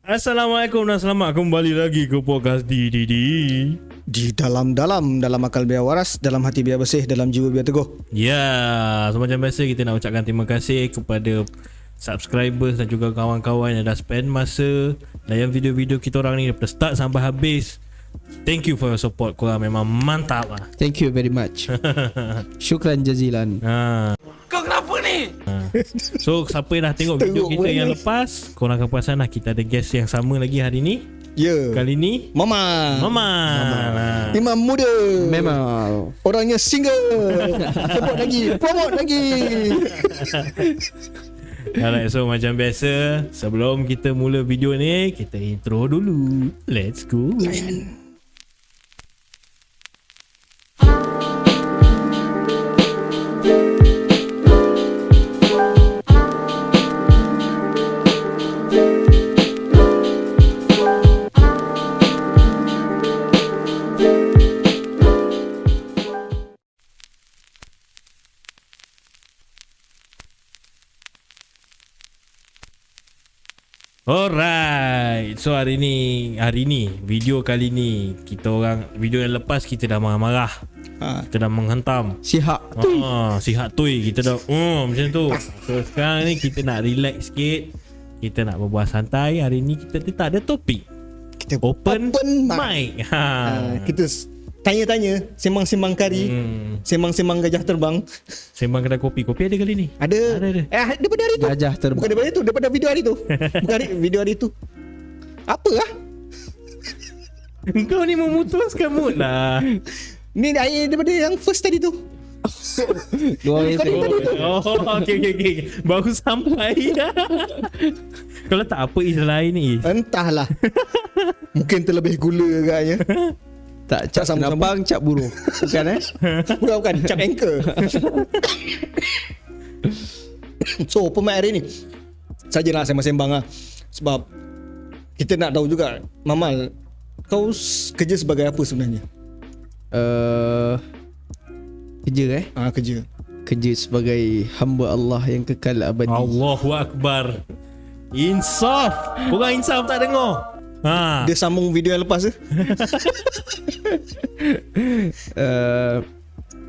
Assalamualaikum dan selamat kembali lagi ke podcast DDD. Di dalam akal biar waras, dalam hati biar bersih, dalam jiwa biar teguh. Ya, macam biasa kita nak ucapkan terima kasih kepada subscribers dan juga kawan-kawan yang dah spend masa layan video-video kita orang ni daripada start sampai habis. Thank you for your support. Korang memang mantap lah. Thank you very much. Syukran jazilan. Kau kenapa ni? So siapa yang dah tengok video kita yang lepas, korang akan perasan lah kita ada guest yang sama lagi hari ni. Ya. Kali ni Mama. Imam muda. Memang. Orangnya single. Promote lagi. Alright, so macam biasa, sebelum kita mula video ni, kita intro dulu. Let's go. Alright, so hari ni video kali ni video yang lepas kita dah marah-marah, kita dah menghentam, Sihat. sihat tui, kita dah macam tu. So sekarang ni kita nak relax sikit, kita nak berbual santai. Hari ni kita tak ada topik, Kita open mic. Kita tanya-tanya, sembang-sembang kari, sembang-sembang gajah terbang. Sembang kedai kopi ada kali ni? Ada. Daripada hari tu. Gajah terbang. Bukan daripada tu, daripada video hari tu. Video hari tu. Apa lah? Engkau ni memutuskan mood lah. Ni daripada yang first tadi tu. Dua orang yang tengok. Okay. Baru sampai. Kalau tak apa is lain ni. Entahlah. Mungkin terlebih gula agaknya. Tak cap kenapang, cap buruh. Bukan Bukan cap anchor. So pemain hari ni sajalah sembang-sembang lah. Sebab kita nak tahu juga, Mamal, kau kerja sebagai apa sebenarnya? Kerja Kerja. Kerja sebagai hamba Allah yang kekal abadi. Allahu Akbar. Insaf. Korang insaf tak dengar? Dia sambung video yang lepas tu.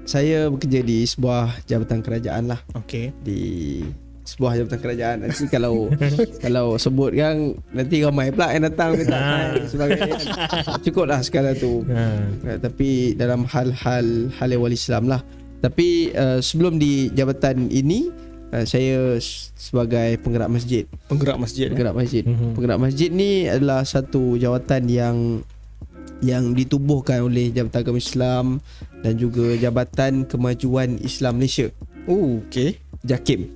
Saya bekerja di sebuah jabatan kerajaan lah. Okay. Di sebuah jabatan kerajaan. Nanti kalau sebut kan, nanti ramai pula yang datang minta sebagainya. Cukup lah sekarang tu. Tapi dalam hal-hal ehwal Islam lah. Tapi sebelum di jabatan ini, saya sebagai penggerak masjid. Penggerak masjid ni adalah satu jawatan yang ditubuhkan oleh Jabatan Agama Islam dan juga Jabatan Kemajuan Islam Malaysia. Oh, okey. JAKIM.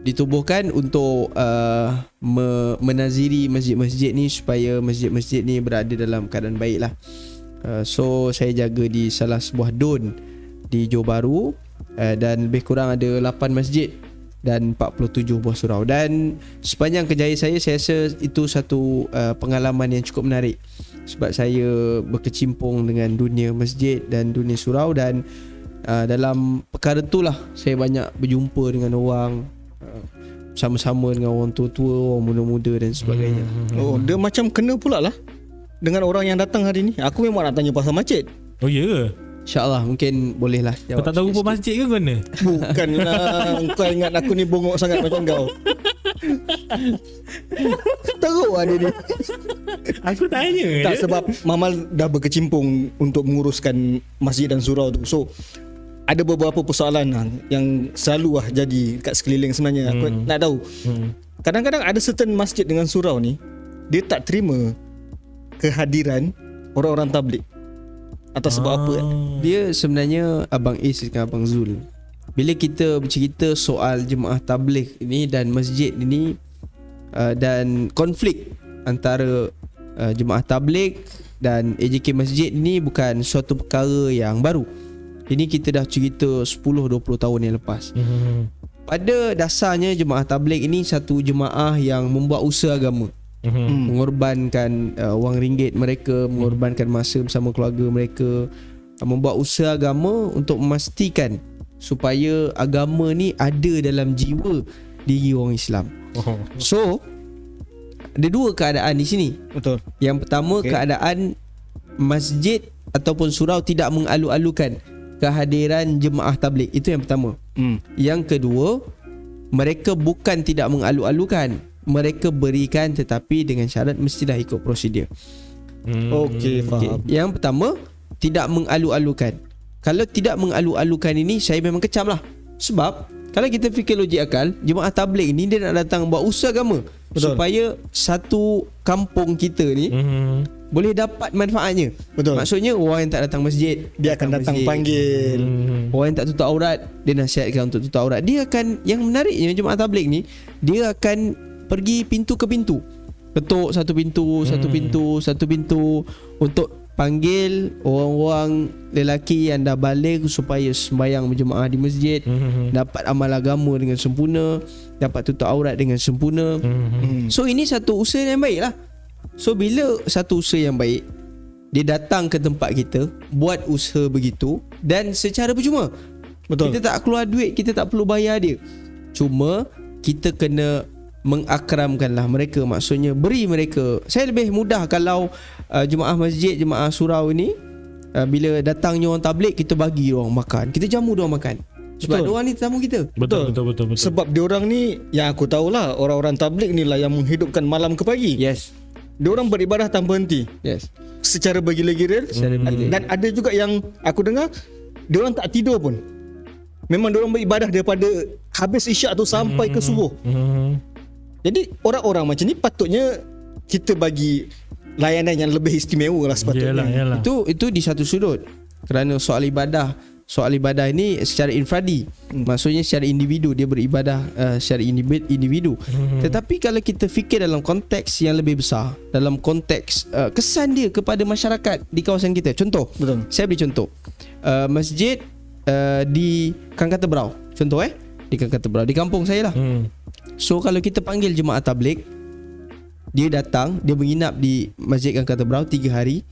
Ditubuhkan untuk menaziri masjid-masjid ni supaya masjid-masjid ni berada dalam keadaan baik lah. So saya jaga di salah sebuah DUN di Johor Bahru, dan lebih kurang ada 8 masjid dan 47 buah surau. Dan sepanjang kerjaya saya rasa itu satu pengalaman yang cukup menarik, sebab saya berkecimpung dengan dunia masjid dan dunia surau. Dan dalam perkara itulah saya banyak berjumpa dengan orang, sama-sama dengan orang tua-tua, orang muda-muda dan sebagainya. Dia macam kena pula lah dengan orang yang datang hari ni. Aku memang nak tanya pasal masjid. Oh ya ke? InsyaAllah mungkin boleh lah. Kau tak tahu rupa masjid ke mana? Bukanlah. Kau ingat aku ni bongok sangat macam kau. Teruk lah dia ni. Aku tanya Tak, je. sebab Mamal dah berkecimpung untuk menguruskan masjid dan surau tu. So ada beberapa persoalan lah yang selalu lah jadi kat sekeliling sebenarnya. Aku nak tahu, kadang-kadang ada certain masjid dengan surau ni, dia tak terima kehadiran orang-orang tabligh. Atas sebab apa kan? Dia sebenarnya Abang Is dengan Abang Zul, bila kita bercerita soal jemaah tabligh ini dan masjid ini, dan konflik antara jemaah tabligh dan AJK masjid ni bukan suatu perkara yang baru. Ini kita dah cerita 10-20 tahun yang lepas. Pada dasarnya jemaah tabligh ini satu jemaah yang membuat usaha agama, mengorbankan wang ringgit mereka, mengorbankan masa bersama keluarga mereka, membuat usaha agama untuk memastikan supaya agama ni ada dalam jiwa diri orang Islam. So ada dua keadaan di sini. Betul. Yang pertama, keadaan masjid ataupun surau tidak mengalu-alukan kehadiran jemaah tabligh. Itu yang pertama. Yang kedua, mereka bukan tidak mengalu-alukan, mereka berikan tetapi dengan syarat mestilah ikut prosedur. Okey, faham. Yang pertama, tidak mengalu-alukan. Kalau tidak mengalu-alukan ini, saya memang kecam lah. Sebab kalau kita fikir logik akal, jemaah tabligh ni dia nak datang buat usaha agama. Betul. Supaya satu kampung kita ni boleh dapat manfaatnya. Betul. Maksudnya orang yang tak datang masjid, Dia akan datang masjid. panggil. Orang yang tak tutup aurat, dia nasihatkan untuk tutup aurat. Dia akan, yang menariknya jemaah tabligh ni, dia akan pergi pintu ke pintu, ketuk satu pintu, satu pintu untuk panggil orang-orang lelaki yang dah balik supaya sembahyang berjemaah di masjid, dapat amal agama dengan sempurna, dapat tutup aurat dengan sempurna. So ini satu usaha yang baik lah. So bila satu usaha yang baik, dia datang ke tempat kita, buat usaha begitu dan secara percuma. Betul. Kita tak keluar duit, kita tak perlu bayar dia. Cuma kita kena mengakramkanlah mereka. Maksudnya beri mereka. Saya lebih mudah kalau jemaah masjid, jemaah surau ini bila datangnya orang tabligh, kita bagi orang makan, kita jamu dia orang makan. Sebab dia orang ni tetamu kita. Betul. Sebab diorang ni, yang aku tahulah, orang-orang tabligh ni lah yang menghidupkan malam ke pagi. Yes. Diorang beribadah tanpa henti, Yes. secara bergila-gila. Dan ada juga yang aku dengar, diorang tak tidur pun. Memang diorang beribadah daripada habis isyak tu sampai ke subuh. Jadi orang-orang macam ni patutnya kita bagi layanan yang lebih istimewa lah sepatutnya. Yalah. Itu di satu sudut. Kerana soal ibadah ini secara infradi. Maksudnya secara individu, dia beribadah secara individu. Tetapi kalau kita fikir dalam konteks yang lebih besar, dalam konteks kesan dia kepada masyarakat di kawasan kita. Contoh, Betul. saya beri contoh. Masjid di Kangkata-Brau. Contoh di Kangkata-Brau, di kampung saya lah. So kalau kita panggil jemaah tabligh, dia datang, dia menginap di Masjid Kangkata-Brau 3 hari.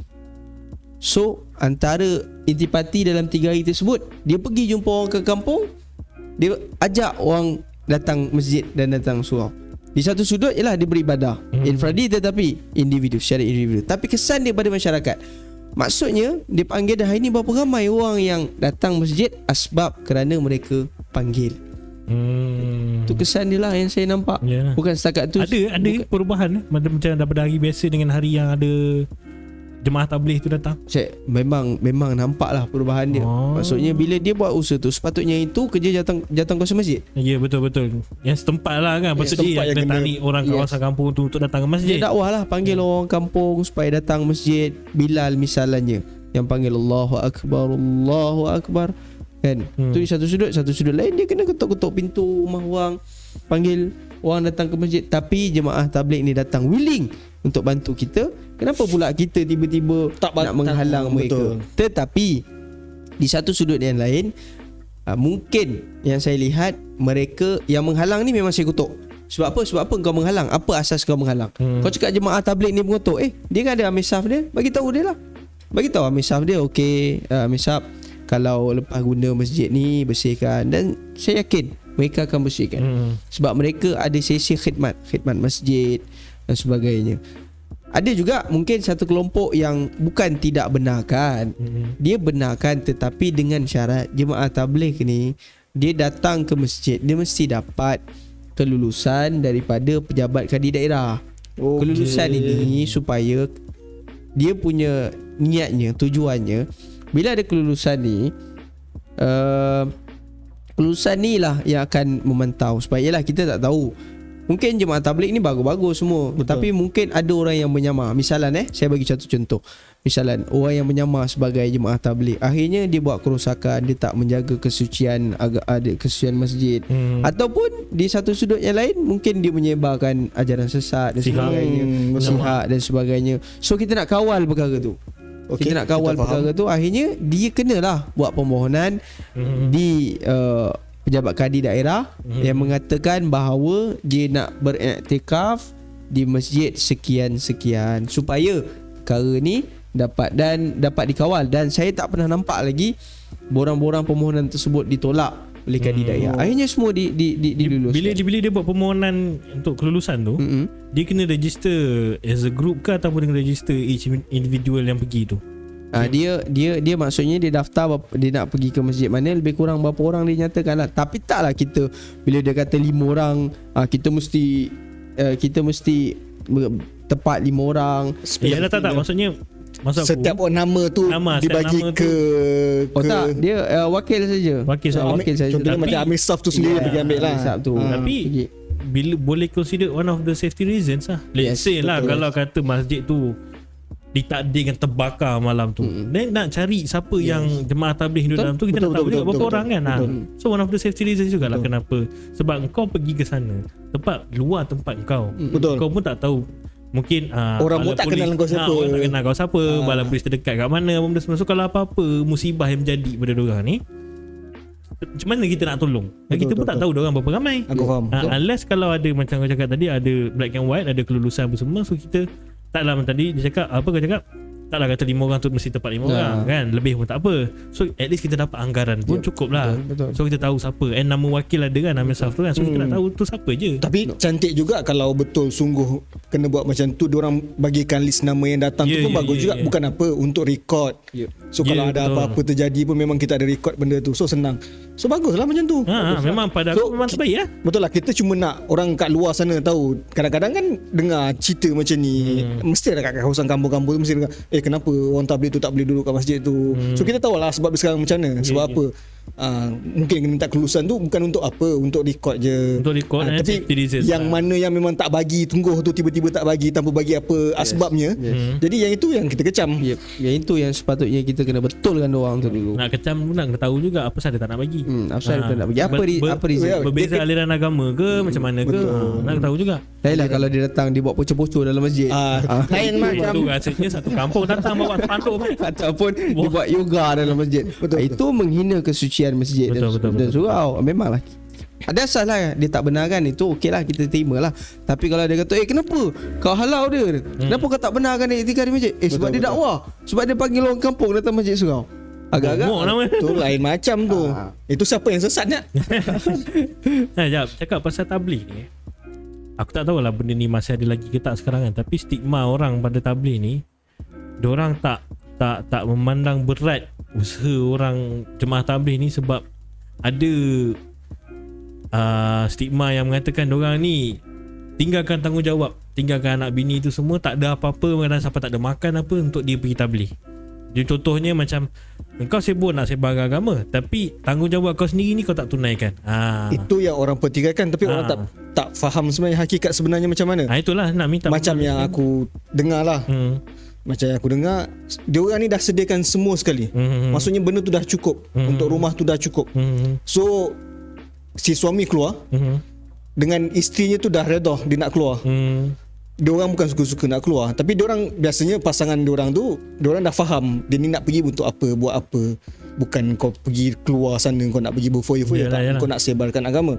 So antara intipati dalam 3 hari tersebut, dia pergi jumpa orang ke kampung, dia ajak orang datang masjid dan datang surau. Di satu sudut ialah dia beribadah infradi, tetapi individu, secara individu. Tapi kesan dia pada masyarakat, maksudnya dia panggil dah hari ni berapa ramai orang yang datang masjid asbab kerana mereka panggil. Itu kesan dia lah yang saya nampak. Yalah. Bukan setakat tu. Ada perubahan macam daripada hari biasa dengan hari yang ada jemaah tabligh tu datang. Saya memang nampak lah perubahan dia. Maksudnya bila dia buat usaha tu, sepatutnya itu kerja jawatan kuasa masjid. Ya, betul. Yang setempat lah kan. Patut dia yang kena tarik orang kawasan kampung tu untuk datang ke masjid. Dia dakwah lah, panggil orang kampung supaya datang masjid. Bilal misalnya yang panggil Allahu Akbar kan. Tu di satu sudut lain dia kena ketuk-ketuk pintu rumah orang, panggil orang datang ke masjid. Tapi jemaah tabligh ni datang willing untuk bantu kita. Kenapa pula kita tiba-tiba nak menghalang mereka? Betul. Tetapi di satu sudut yang lain, mungkin yang saya lihat, mereka yang menghalang ni memang saya kutuk. Sebab apa kau menghalang? Apa asas kau menghalang? Kau cakap jemaah tabligh ni mengutuk, dia kan ada amisaf dia, bagi tahu dia lah. Bagi tahu amisaf dia, okey, amisaf kalau lepas guna masjid ni bersihkan. Dan saya yakin mereka akan bersihkan. Sebab mereka ada sesi khidmat masjid dan sebagainya. Ada juga mungkin satu kelompok yang bukan tidak benarkan, dia benarkan, tetapi dengan syarat jemaah tabligh ni, dia datang ke masjid, dia mesti dapat kelulusan daripada pejabat kadi daerah. Kelulusan ini supaya dia punya niatnya, tujuannya, bila ada kelulusan ni, kelulusan ni lah yang akan memantau. Supaya yalah, kita tak tahu, mungkin jemaah tabligh ni bagus-bagus semua. Betul. Tapi mungkin ada orang yang menyamar. Misalan saya bagi satu contoh. Misalan orang yang menyamar sebagai jemaah tabligh, akhirnya dia buat kerosakan, dia tak menjaga kesucian, ada kesucian masjid. Ataupun di satu sudut yang lain, mungkin dia menyebarkan ajaran sesat dan sebagainya, sihat dan sebagainya. So kita nak kawal perkara tu. Kita nak kawal perkara tu, akhirnya dia kenalah buat permohonan di pejabat kadi daerah yang mengatakan bahawa dia nak beriktikaf di masjid sekian-sekian supaya perkara ni dapat dikawal. Dan saya tak pernah nampak lagi borang-borang permohonan tersebut ditolak oleh Kadidaya. Akhirnya semua dilulus. Bila dia buat permohonan untuk kelulusan tu, dia kena register as a group ke ataupun dia kena register each individual yang pergi tu? Dia maksudnya dia daftar dia nak pergi ke masjid mana, lebih kurang berapa orang dia nyatakan lah. Tapi taklah kita bila dia kata 5 orang, kita mesti tepat 5 orang. Ya tak maksudnya maksud setiap nama tu dibagi nama ke tak, dia wakil saja. Wakil saja. Contohnya macam Amir Saf tu sendiri pergi ambil lah. Saf tu. Tapi bila boleh consider one of the safety reasons lah. Let's say lah kalau kata masjid tu ditakdirkan terbakar malam tu, then nak cari siapa yang jemaah tabligh hidup dalam tu, kita nak tahu juga berapa orang kan. So one of the safety reasons jugalah kenapa, sebab kau pergi ke sana tempat luar tempat kau, kau pun tak tahu. Mungkin orang pun tak kenal kau siapa, orang tak kenal kau siapa, bala polis terdekat kat mana, benda semua. So kalau apa-apa musibah yang menjadi pada diorang ni, macam mana kita nak tolong? Kita pun tak tahu diorang berapa ramai. Aku faham. Unless kalau ada macam kau cakap tadi, ada black and white, ada kelulusan apa semua. So kita taklah macam tadi dia cakap, apa kau cakap, taklah kata 5 orang tu mesti tepat 5 orang kan, lebih pun tak apa. So at least kita dapat anggaran pun cukup lah. Betul. So kita tahu siapa, and nama wakil ada kan, nama staff tu kan. So kita nak tahu tu siapa je. Tapi cantik juga kalau betul sungguh kena buat macam tu, diorang bagikan list nama yang datang tu pun bagus juga. Bukan apa, untuk record. So kalau ada apa-apa terjadi pun memang kita ada record benda tu. So senang. So baguslah macam tu. Memang pada aku memang terbaik lah. Betul lah, kita cuma nak orang kat luar sana tahu. Kadang-kadang kan dengar cerita macam ni, mesti ada kat kawasan kampung-kampung tu mesti dengar, kenapa orang tabligh tu tak boleh duduk kat masjid tu. So kita tahulah sebab dia sekarang macam mana. Sebab apa? Mungkin kena minta kelulusan tu bukan untuk apa, untuk record je. Untuk record tapi yang mana yang memang tak bagi, tunggu tu tiba-tiba tak bagi tanpa bagi apa asbabnya. Jadi yang itu yang kita kecam. Yang itu yang sepatutnya kita kena betulkan orang tu dulu. Nak kecam pun nak kena tahu juga apa sahaja tak nak bagi. Apa sahaja tak nak bagi. Apa reason? Berbeza aliran agama ke macam mana ke? Nak tahu juga. Lainlah kalau dia datang dia buat pocor-pocor dalam masjid. Lain macam tu rasanya satu kampung datang bawa spanduk ataupun dia buat yoga dalam masjid. Itu menghina kesucian masjid dan surau. Memanglah ada salah dia tak benar kan, itu okeylah, kita terima lah. Tapi kalau dia kata kenapa kau halau dia, kenapa kau tak benarkan dia itikad di masjid, sebab dia dakwah, sebab dia panggil orang kampung datang masjid surau, agak-agak tu lain macam tu. Itu siapa yang sesatnya? Jap, cakap pasal tabligh ni, aku tak tahulah benda ni masih ada lagi ke tak sekarang kan. Tapi stigma orang pada tabligh ni, diorang tak memandang berat usaha orang jemaah tabligh ni, sebab ada stigma yang mengatakan diorang ni tinggalkan tanggungjawab, tinggalkan anak bini tu semua, tak ada apa-apa, kadang sampai tak ada makan apa untuk dia pergi tabligh. Jadi contohnya macam kau sibuk nak sebar agama, tapi tanggungjawab kau sendiri ni kau tak tunaikan. Itu yang orang pertikaikan, tapi orang tak faham sebenarnya hakikat sebenarnya macam mana. Itulah nak minta macam yang aku dengar lah. Macam yang aku dengar, dia orang ni dah sediakan semua sekali. Maksudnya benda tu dah cukup, untuk rumah tu dah cukup. So si suami keluar dengan isterinya tu dah redha dia nak keluar. Dia orang bukan suka-suka nak keluar, tapi dia orang biasanya pasangan dia orang tu, dia orang dah faham dia ni nak pergi untuk apa, buat apa. Bukan kau pergi keluar sana kau nak pergi berfoya-foya, tak, kau nak sebarkan agama.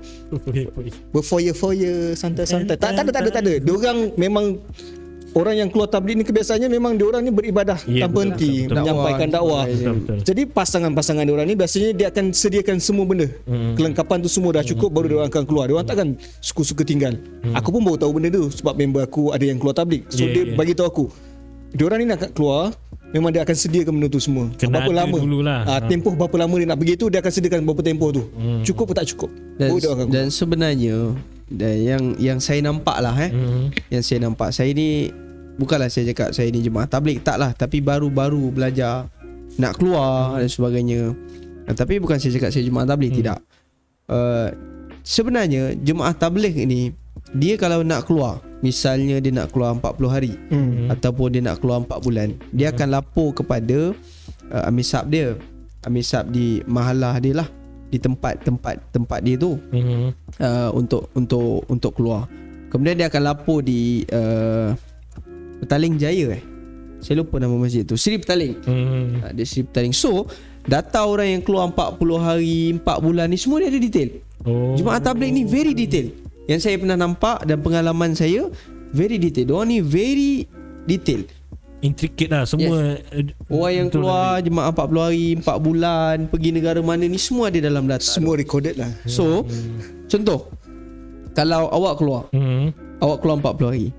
Berfoya-foya santai-santai. Tak ada. Dia orang memang orang yang keluar tabligh ni kebiasaannya memang diorang ni beribadah tanpa henti, menyampaikan dakwah. Jadi pasangan-pasangan diorang ni biasanya dia akan sediakan semua benda. Kelengkapan tu semua dah cukup, baru diorang akan keluar. Diorang takkan suka-suka tinggal. Aku pun baru tahu benda tu sebab member aku ada yang keluar tabligh. So dia bagi tahu aku, diorang ni nak keluar, memang dia akan sediakan benda tu semua. Kena berapa lama tempoh berapa lama dia nak pergi tu, dia akan sediakan berapa tempoh tu. Cukup atau tak cukup. Dan sebenarnya yang saya nampak lah yang saya nampak, saya ni bukanlah saya cakap saya ni jemaah tabligh, tak lah, tapi baru-baru belajar nak keluar dan sebagainya. Tapi bukan saya cakap saya jemaah tabligh, tidak. Sebenarnya jemaah tabligh ni, dia kalau nak keluar, misalnya dia nak keluar 40 hari ataupun dia nak keluar 4 bulan, dia akan lapor kepada Amir Sab dia, Amir Sab di mahalah dia lah, di tempat dia tu, untuk keluar. Kemudian dia akan lapor di Petaling Jaya saya lupa nama masjid tu, Seri Petaling. Dia Seri Petaling. So data orang yang keluar 40 hari 4 bulan ni semua dia ada detail. Jemaah tabligh ni very detail. Yang saya pernah nampak dan pengalaman saya, very detail. Diorang ni very detail. intricate lah semua. Orang yang betul keluar jemaah 40 hari, 4 bulan, pergi negara mana ni semua ada dalam data. Semua recorded lah. So, contoh, kalau awak keluar, awak keluar 40 hari,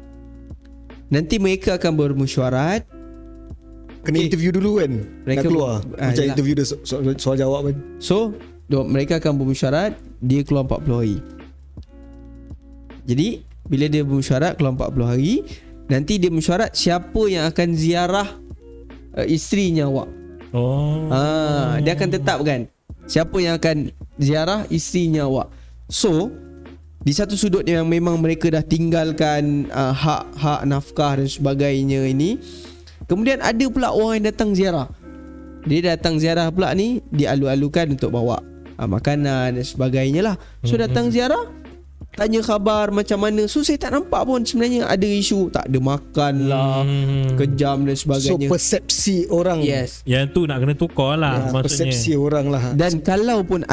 nanti mereka akan bermesyuarat. Kena interview dulu kan. Mereka Nak keluar. Macam yelah. interview dia soal jawab kan. So, mereka akan bermesyuarat, dia keluar 40 hari. Jadi, bila dia bermesyuarat keluar 40 hari, nanti dia mesyuarat siapa yang akan ziarah isterinya awak. Dia akan tetapkan siapa yang akan ziarah isterinya awak. So, di satu sudut yang memang mereka dah tinggalkan hak nafkah dan sebagainya ini, kemudian ada pula orang yang datang ziarah. Dia datang ziarah pula ni, dialu-alukan untuk bawa makanan dan sebagainya lah. So datang ziarah, tanya khabar macam mana. So saya tak nampak pun sebenarnya ada isu tak ada makan lah, kejam dan So sebagainya. persepsi orang. Yes. Yang tu nak kena tukar lah maksudnya. Persepsi orang lah. Dan kalaupun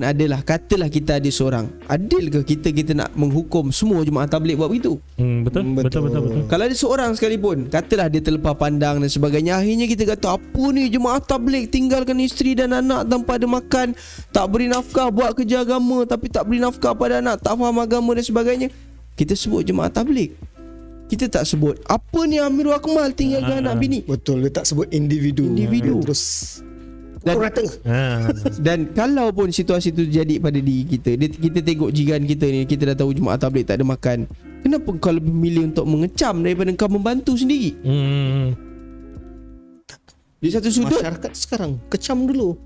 adalah, katalah kita ada seorang, adil ke kita nak menghukum semua jemaah tabligh buat begitu? Betul. Kalau ada seorang sekalipun, katalah dia terlepas pandang dan sebagainya, akhirnya kita kata apa ni jemaah tabligh tinggalkan isteri dan anak tanpa ada makan, tak beri nafkah, buat kerja agama tapi tak beri nafkah pada anak, tak faham agama dan sebagainya. Kita sebut jemaah tabligh. Kita tak sebut apa ni Amirul Akmal tinggalkan anak bini. Betul, dia tak sebut individu. Terus Dan, rata. dan kalau pun situasi itu terjadi pada diri kita, kita tengok jiran kita ni, kita dah tahu jemaah tabligh tak ada makan, kenapa kau lebih memilih untuk mengecam daripada kau membantu sendiri? Di satu sudut, Masyarakat sekarang kecam dulu,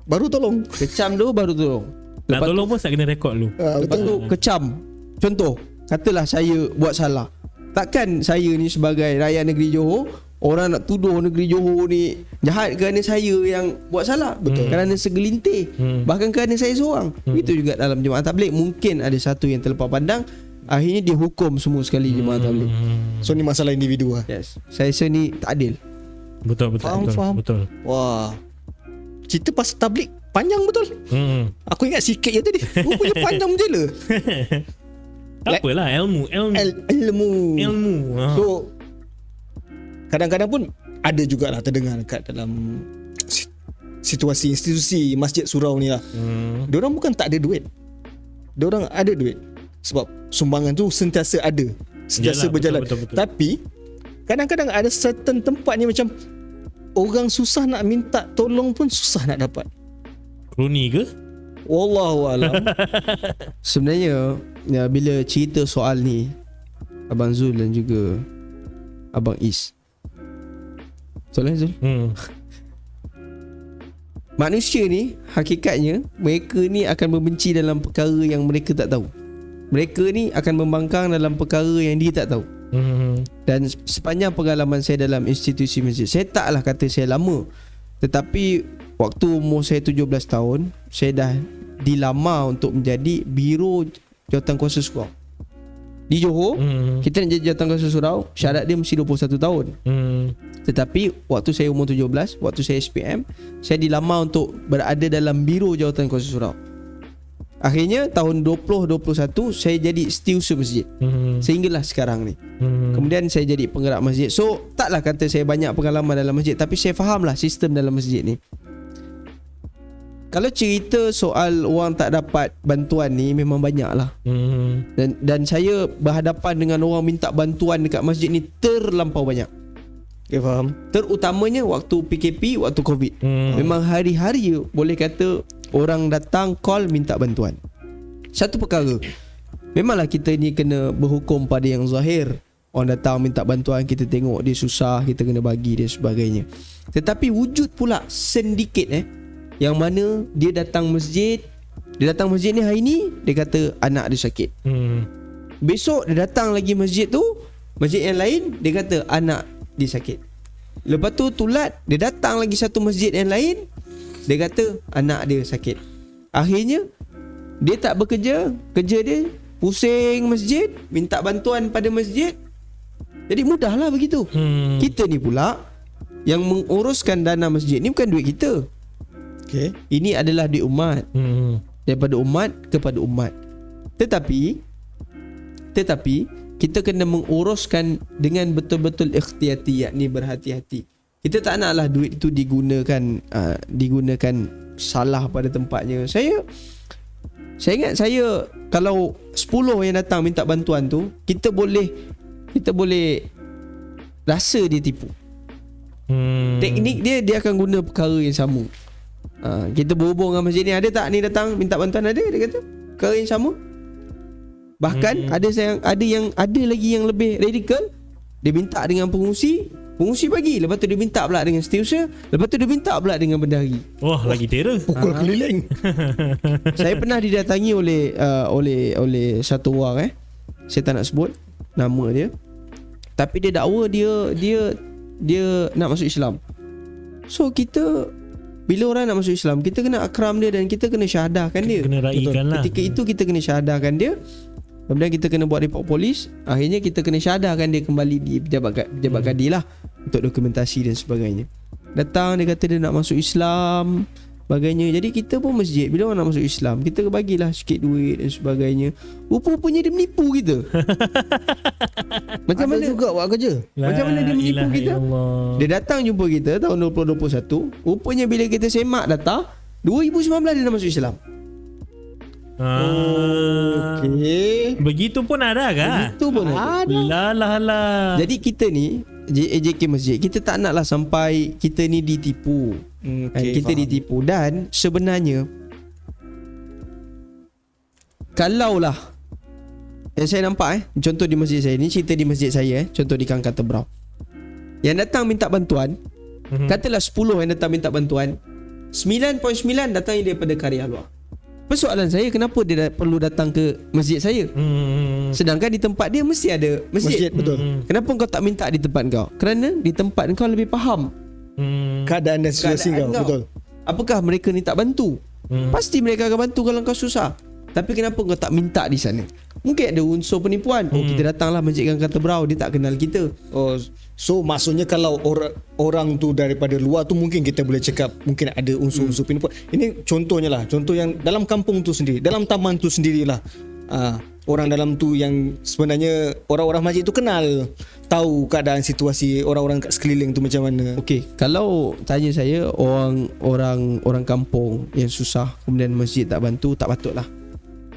baru tolong. kecam dulu baru tolong. Nak tolong pun tak kena rekod dulu. Lepas tu kecam. Contoh, katalah saya buat salah. Takkan saya ni sebagai rakyat negeri Johor, orang nak tuduh negeri Johor ni jahat kerana saya yang buat salah. Betul. Kerana segelintir. Bahkan kerana saya seorang. Itu juga dalam jemaah tabligh. Mungkin ada satu yang terlepas pandang, akhirnya dia hukum semua sekali jemaah tabligh. So ni masalah individu lah. Yes. Saya rasa ni tak adil. Betul. Faham. Betul. Cerita pasal tabligh panjang betul. Aku ingat sikit je tadi. Rupanya panjang je lah. Tak apalah, ilmu. Ilmu. So kadang-kadang pun ada jugalah terdengar kat dalam situasi institusi masjid surau ni lah. Diorang bukan tak ada duit. Diorang ada duit. Sebab sumbangan tu sentiasa ada, sentiasa Yalah, berjalan. betul. Tapi kadang-kadang ada certain tempat ni macam orang susah nak minta tolong pun susah nak dapat. Kroni ke? Wallahualam. Sebenarnya bila cerita soal ni, Abang Zul dan juga Abang Is, betul lah Zul? Manusia ni hakikatnya mereka ni akan membenci dalam perkara yang mereka tak tahu. Mereka ni akan membangkang dalam perkara yang dia tak tahu. Dan sepanjang pengalaman saya dalam institusi masjid, saya taklah kata saya lama, tetapi waktu umur saya 17 tahun, saya dah dilamar untuk menjadi biro jawatankuasa surau. Di Johor, kita nak jadi jawatankuasa surau, syarat dia mesti 21 tahun. Tetapi waktu saya umur 17, waktu saya SPM, saya dilamar untuk berada dalam biro jawatankuasa surau. Akhirnya tahun 2021 saya jadi setiausaha masjid. Sehinggalah sekarang ni. Kemudian saya jadi penggerak masjid. So taklah kata saya banyak pengalaman dalam masjid, tapi saya fahamlah sistem dalam masjid ni. Kalau cerita soal orang tak dapat bantuan ni memang banyak lah. Dan saya berhadapan dengan orang minta bantuan dekat masjid ni terlampau banyak. Okay, faham. Terutamanya waktu PKP, waktu COVID. Memang hari-hari boleh kata orang datang call minta bantuan. Satu perkara, memanglah kita ni kena berhukum pada yang zahir. Orang datang minta bantuan, kita tengok dia susah, kita kena bagi dia sebagainya. Tetapi wujud pula sedikit yang mana dia datang masjid ni hari ni, dia kata anak dia sakit. Besok dia datang lagi masjid tu, masjid yang lain, dia kata anak dia sakit. Lepas tu tulat, dia datang lagi satu masjid yang lain, dia kata anak dia sakit. Akhirnya dia tak bekerja, kerja dia pusing masjid, minta bantuan pada masjid. Jadi mudahlah begitu. Kita ni pula yang menguruskan dana masjid ni bukan duit kita. Okay. Ini adalah duit umat. Daripada umat kepada umat. Tetapi kita kena menguruskan dengan betul-betul ikhtiyati, yakni berhati-hati. Kita tak naklah duit itu digunakan salah pada tempatnya. Saya ingat saya kalau 10 yang datang minta bantuan tu, kita boleh rasa dia tipu. Teknik dia akan guna perkara yang sama. Kita berhubung dengan masjid ni, ada tak ni datang minta bantuan, ada, dia kata perkara yang sama. Bahkan ada lagi yang lebih radikal. Dia minta dengan pengungsi bagi, lepas tu dia minta pula dengan setiausaha, lepas tu dia minta pula dengan bendahari. Wah, lagi terror. Pukul keliling. Saya pernah didatangi oleh satu orang, saya tak nak sebut nama dia, tapi dia dakwa dia nak masuk Islam. So kita, bila orang nak masuk Islam, kita kena akram dia dan kita kena syahadahkan dia. Kena raikan lah. Ketika itu kita kena syahadahkan dia. Kemudian kita kena buat report polis. Akhirnya kita kena syahadahkan dia kembali di pejabat kadi lah, untuk dokumentasi dan sebagainya. Datang dia kata dia nak masuk Islam, sebagainya. Jadi kita pun masjid, bila orang nak masuk Islam, kita bagilah sikit duit dan sebagainya. Rupa-rupanya dia menipu kita. Macam mana juga buat kerja. Macam mana dia menipu ilaha kita? illallah. Dia datang jumpa kita tahun 2021. Rupanya bila kita semak data, 2019 dia dah masuk Islam. Okey. Begitu pun ada kah? Itu pun ada. Lah. Jadi kita ni AJK Masjid, kita tak naklah sampai kita ni ditipu. Kita faham. ditipu. Dan sebenarnya, kalaulah saya nampak contoh di masjid saya ni, cerita di masjid saya contoh di Kang Kata Brau, yang datang minta bantuan, katalah 10 yang datang minta bantuan, 9.9 datang daripada karya luar. Persoalan saya, kenapa dia perlu datang ke masjid saya? Sedangkan di tempat dia mesti ada masjid. Betul. Kenapa kau tak minta di tempat kau? Kerana di tempat kau lebih faham Keadaan dan situasi kau. Betul. Apakah mereka ni tak bantu? Pasti mereka akan bantu kalau kau susah. Tapi kenapa kau tak minta di sana? Mungkin ada unsur penipuan. Kita datanglah masjid Kang Kata Brau, dia tak kenal kita. So maksudnya kalau orang tu daripada luar tu, mungkin kita boleh cakap mungkin ada unsur-unsur penipuan. Ini contohnya lah, contoh yang dalam kampung tu sendiri, dalam taman tu sendirilah. Orang dalam tu yang sebenarnya orang-orang masjid tu kenal, tahu keadaan situasi orang-orang kat sekeliling tu macam mana. Okey, kalau tanya saya, orang kampung yang susah kemudian masjid tak bantu, tak patutlah.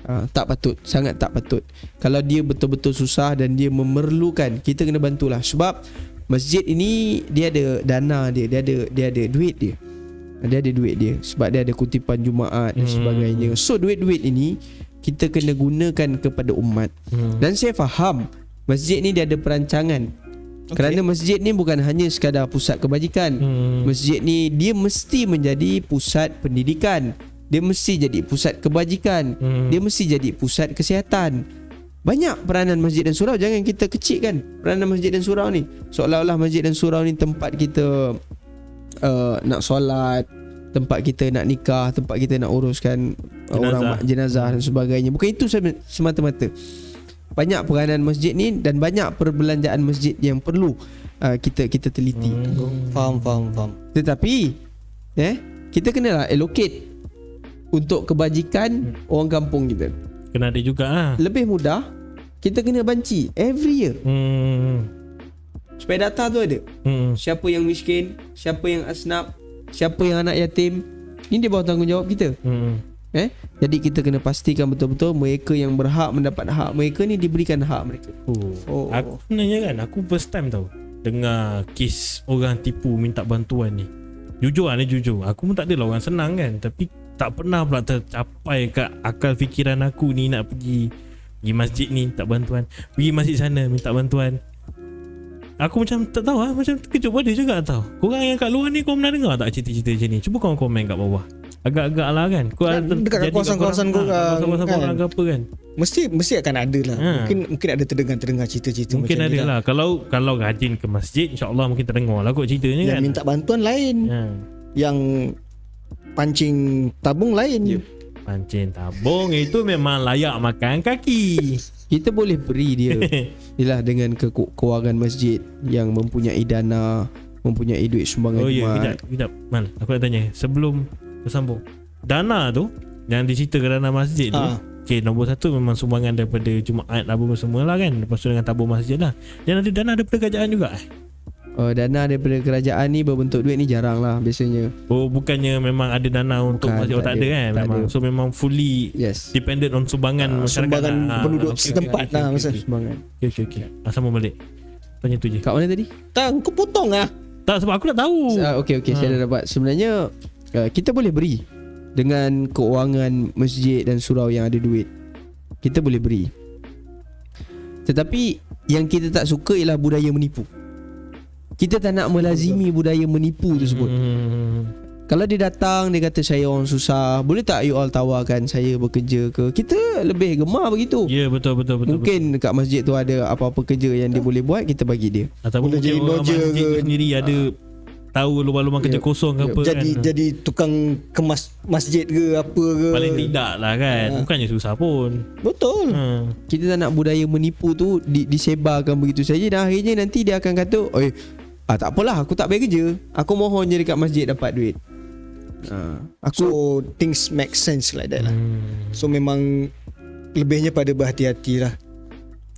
Tak patut, sangat tak patut. Kalau dia betul-betul susah dan dia memerlukan, kita kena bantulah. Sebab masjid ini dia ada dana dia ada duit dia. Dia ada duit dia sebab dia ada kutipan Jumaat dan sebagainya. So duit-duit ini kita kena gunakan kepada umat. Dan saya faham masjid ni dia ada perancangan. Kerana masjid ni bukan hanya sekadar pusat kebajikan. Masjid ni dia mesti menjadi pusat pendidikan. Dia mesti jadi pusat kebajikan. Dia mesti jadi pusat kesihatan. Banyak peranan masjid dan surau. Jangan kita kecilkan peranan masjid dan surau ni. Seolah-olah masjid dan surau ni tempat kita nak solat, tempat kita nak nikah, tempat kita nak uruskan orang jenazah dan sebagainya. Bukan itu semata-mata. Banyak peranan masjid ni dan banyak perbelanjaan masjid yang perlu kita teliti. Faham. Tetapi kita kenalah allocate untuk kebajikan orang kampung kita. Kena ada juga lah. Lebih mudah, kita kena banci every year. Supaya data tu ada. Siapa yang miskin, siapa yang asnaf, siapa yang anak yatim. Ini dia bawah tanggungjawab kita. Jadi kita kena pastikan betul-betul mereka yang berhak mendapat hak mereka ni diberikan hak mereka. Aku sebenarnya kan, aku first time tau dengar kes orang tipu minta bantuan ni. Jujur aku pun tak adalah orang senang kan, tapi tak pernah pula tercapai kat akal fikiran aku ni nak pergi masjid ni minta bantuan, pergi masjid sana minta bantuan. Aku macam tak tahu macam terkejut pada juga tau. Korang yang kat luar ni, kau pernah dengar tak cerita-cerita macam ni? Cuba korang komen kat bawah. Agak-agak lah kan. Dekat kawasan-kawasan korang korang ke apa kan. Mesti akan ada lah. Mungkin ada terdengar cerita-cerita mungkin macam ada ni lah. Kalau rajin ke masjid, InsyaAllah mungkin terdengar lah kot ceritanya yang kan. minta bantuan lain, yang pancing tabung lain. Pancing tabung itu memang layak makan kaki. Kita boleh beri dia ialah dengan kewangan masjid yang mempunyai dana, mempunyai duit sumbangan Jumaat. Kejap Mal, aku nak tanya sebelum bersambung. Dana tu yang diceritakan dana masjid tu, Okay, nombor satu memang sumbangan daripada Jumaat apa semua lah kan. Lepas tu dengan tabung masjid lah. Dan ada dana daripada kerajaan juga. Dana daripada kerajaan ni berbentuk duit ni jarang lah biasanya. Oh, bukannya memang ada dana untuk Bukan, masjid? Oh, tak ada kan memang. So memang fully dependent on sumbangan masyarakat. Sumbangan penduduk setempat lah masa. Sumbangan. Okay. Sambung balik. Tanya tu je. Kat mana tadi? Tak, kau potong lah. Tak, sebab aku nak tahu. Okay, saya dah dapat. Sebenarnya kita boleh beri dengan keuangan masjid dan surau yang ada duit. Kita boleh beri. Tetapi yang kita tak suka ialah budaya menipu. Kita tak nak melazimi budaya menipu tersebut. Kalau dia datang, dia kata saya orang susah, boleh tak you all tawarkan saya bekerja ke? Kita lebih gemar begitu. Ya, betul. Mungkin kat masjid tu ada apa-apa kerja yang dia boleh buat, kita bagi dia. Ataupun mungkin orang masjid tu sendiri ada tahu lubang-lubang kerja kosong ke apa jadi tukang kemas masjid ke apa ke. Paling tidak lah kan. Bukannya susah pun. Betul. Kita tak nak budaya menipu tu disebarkan begitu saja, dan akhirnya nanti dia akan kata, tak apalah, aku tak bayar kerja, aku mohon je dekat masjid dapat duit. So things make sense like that lah. So memang lebihnya pada berhati-hati lah.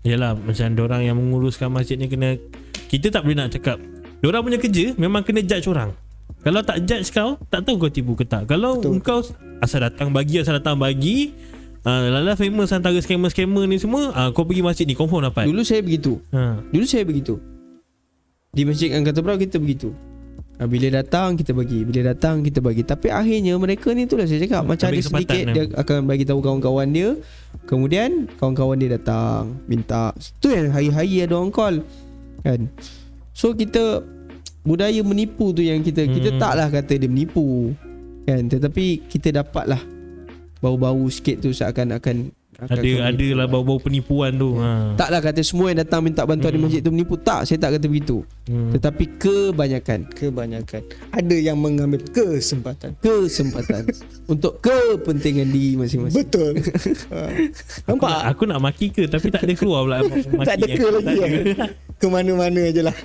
Yalah, macam diorang yang menguruskan masjid ni kena, kita tak boleh nak cakap diorang punya kerja memang kena judge orang. Kalau tak judge kau, tak tahu kau tipu ke tak. Kalau kau asal datang bagi, lala famous antara scammer ni semua, kau pergi masjid ni confirm dapat. Dulu saya begitu. Di Masjid Angkatan Berau kita begitu. Bila datang kita bagi, tapi akhirnya mereka ni, itulah saya cakap, macam ada sedikit dia akan bagi tahu kawan-kawan dia, kemudian kawan-kawan dia datang minta. Tu yang hari-hari ada orang call kan. So kita, budaya menipu tu yang kita taklah kata dia menipu kan, tetapi kita dapatlah bau-bau sikit tu, seakan-akan ada lah bau-bau penipuan tu. Taklah kata semua yang datang minta bantuan di masjid tu menipu. Tak, saya tak kata begitu. Tetapi kebanyakan ada yang mengambil kesempatan untuk kepentingan diri masing-masing. Betul. Nampak? Aku nak maki ke, tapi tak ada keluar pula maki. Tak ada ke lagi ya. Ke mana-mana je lah.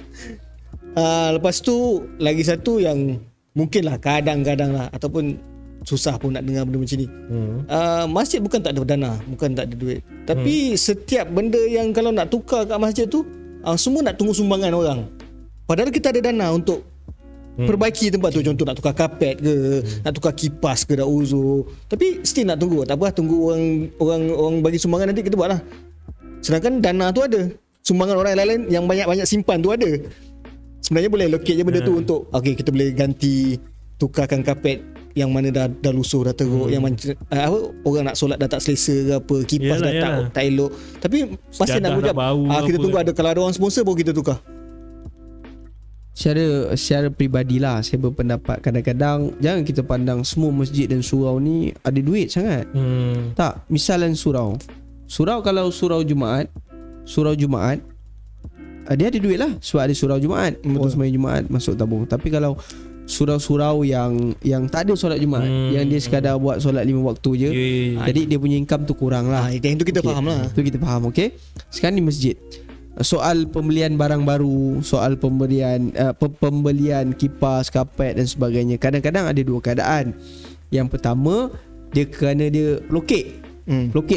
Lepas tu lagi satu yang mungkin lah kadang-kadang lah, ataupun susah pun nak dengar benda macam ni. Masjid bukan tak ada dana, bukan tak ada duit, tapi setiap benda yang kalau nak tukar kat masjid tu, semua nak tunggu sumbangan orang. Padahal kita ada dana untuk perbaiki tempat tu. Contoh nak tukar kapet ke, nak tukar kipas ke, dah uzur, tapi still nak tunggu. Tak apa, tunggu orang bagi sumbangan, nanti kita buat lah. Sedangkan dana tu ada, sumbangan orang lain yang banyak-banyak simpan tu ada. Sebenarnya boleh locate je benda tu untuk kita boleh ganti, tukarkan kapet yang mana dah lusuh, dah teruk, yang macam orang nak solat dah tak selesa ke apa, kipas dah tak elok, tapi masih nak hujab. Kita tunggu ada, kalau ada orang sponsor baru kita tukar. Secara peribadilah saya berpendapat, kadang-kadang jangan kita pandang semua masjid dan surau ni ada duit sangat. Tak, misalan surau kalau surau Jumaat dia ada duit lah, sebab ada surau Jumaat, orang sembahyang Jumaat masuk tabung. Tapi kalau surau-surau yang tak ada solat Jumaat, yang dia sekadar buat solat 5 waktu je, jadi dia punya income tu kurang lah. Itu kita faham lah. Itu kita faham. Okay, sekarang di masjid, soal pembelian barang baru, soal pembelian kipas, kapet dan sebagainya, kadang-kadang ada dua keadaan. Yang pertama, kerana dia pelokek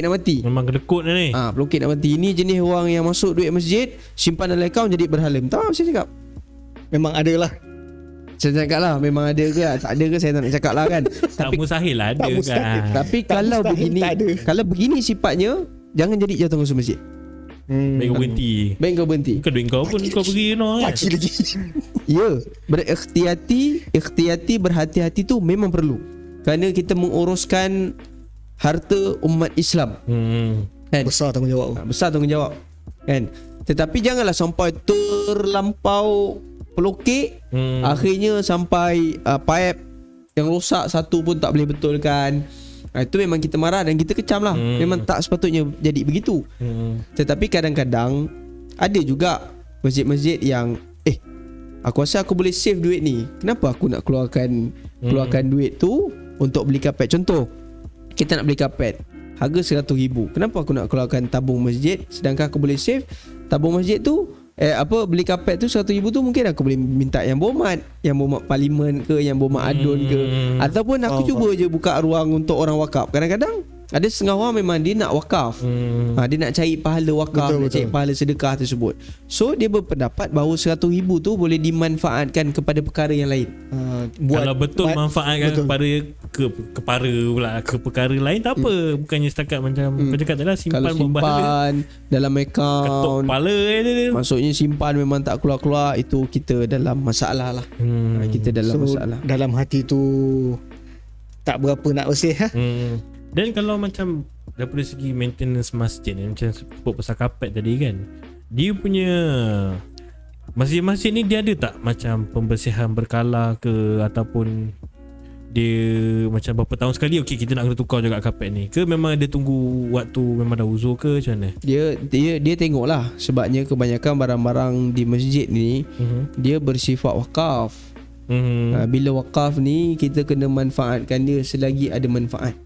nak mati. Memang kedekut ni. Pelokek nak mati. Ini jenis orang yang masuk duit masjid, simpan dalam akaun jadi berhala. Tak, saya cakap memang ada lah. Saya cakap lah, memang ada ke tak ada ke, saya tak nak cakap lah kan. Tak mustahil lah ada kan. Tapi kalau begini sifatnya, jangan jadi jawatan khusus masjid. Baik kau berhenti. Bukan duit kau pun kau pergi kan. Maki lagi. Ya, berikhtiati, berhati-hati tu memang perlu, kerana kita menguruskan harta umat Islam. Kan? Besar tanggungjawab kan. Tetapi janganlah sampai terlampau pelokek, akhirnya sampai pipe yang rosak satu pun tak boleh betulkan. Itu memang kita marah dan kita kecam lah. Memang tak sepatutnya jadi begitu. Tetapi kadang-kadang ada juga masjid-masjid yang aku rasa aku boleh save duit ni, kenapa aku nak keluarkan duit tu untuk beli kapet. Contoh, kita nak beli kapet harga RM100,000, kenapa aku nak keluarkan tabung masjid, sedangkan aku boleh save tabung masjid tu, beli kapet tu RM100,000 tu mungkin aku boleh minta yang berhormat parlimen ke, yang berhormat adun ke, ataupun aku cuba je buka ruang untuk orang wakaf. Kadang-kadang Ada setengah orang memang dia nak wakaf. Dia nak cari pahala wakaf, Betul, nak cari betul. pahala sedekah tersebut. So dia berpendapat bahawa 100,000 tu boleh dimanfaatkan kepada perkara yang lain. Kalau betul manfaatkan betul. kepada kepara pula ke perkara lain tak apa. Bukannya setakat macam kau cakap tadi lah, simpan Kalau buang pahala. simpan dalam Ketuk akaun, kepala dia. maksudnya simpan memang tak keluar-keluar, itu kita dalam masalah lah. Kita dalam So masalah. dalam hati tu tak berapa nak bersih Dan kalau macam daripada segi maintenance masjid ni, macam sebut pasal kapet tadi kan, dia punya masjid-masjid ni dia ada tak macam pembersihan berkala ke, ataupun dia macam berapa tahun sekali okey kita nak kena tukar juga kapet ni, ke memang dia tunggu waktu memang dah uzur ke macam mana? Dia tengok lah, sebabnya kebanyakan barang-barang di masjid ni dia bersifat wakaf. Bila wakaf ni kita kena manfaatkan dia selagi ada manfaat.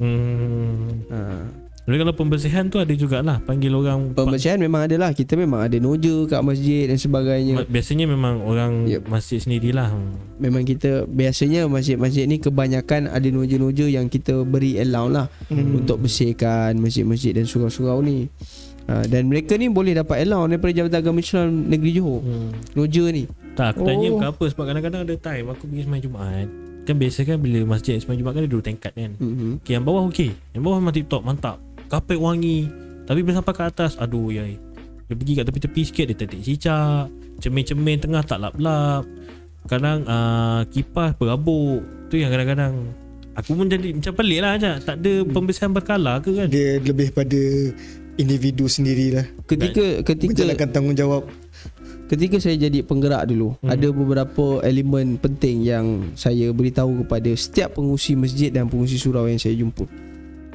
Jadi kalau pembersihan tu ada jugalah panggil orang. Pembersihan memang ada lah. Kita memang ada noja kat masjid dan sebagainya. Biasanya memang orang masjid sendirilah. Memang kita biasanya masjid-masjid ni kebanyakan ada noja-noja yang kita beri allow lah untuk bersihkan masjid-masjid dan surau-surau ni. Dan mereka ni boleh dapat allow daripada Jabatan Agama Islam Negeri Johor. Noja ni. Tak, aku tanya bukan apa, sebab kadang-kadang ada time aku pergi sembahyang Jumaat. Kan biasa kan bila masjid sembahyang Jumaat kan ada 2 tingkat kan. Okay, yang bawah okey. Yang bawah memang tip top, mantap. Kapet wangi. Tapi bila sampai ke atas, aduh yai. Dia pergi kat tepi-tepi sikit, dia tetik cicak. Cermin-cermin tengah tak lap-lap. Kadang kipas berabuk. Tu yang kadang-kadang aku pun jadi macam pelik lah macam tak ada pembersihan berkala ke kan. Dia lebih pada individu sendirilah Ketika menjalankan tanggungjawab. Ketika saya jadi penggerak dulu, ada beberapa elemen penting yang saya beritahu kepada setiap pengurusi masjid dan pengurusi surau yang saya jumpa.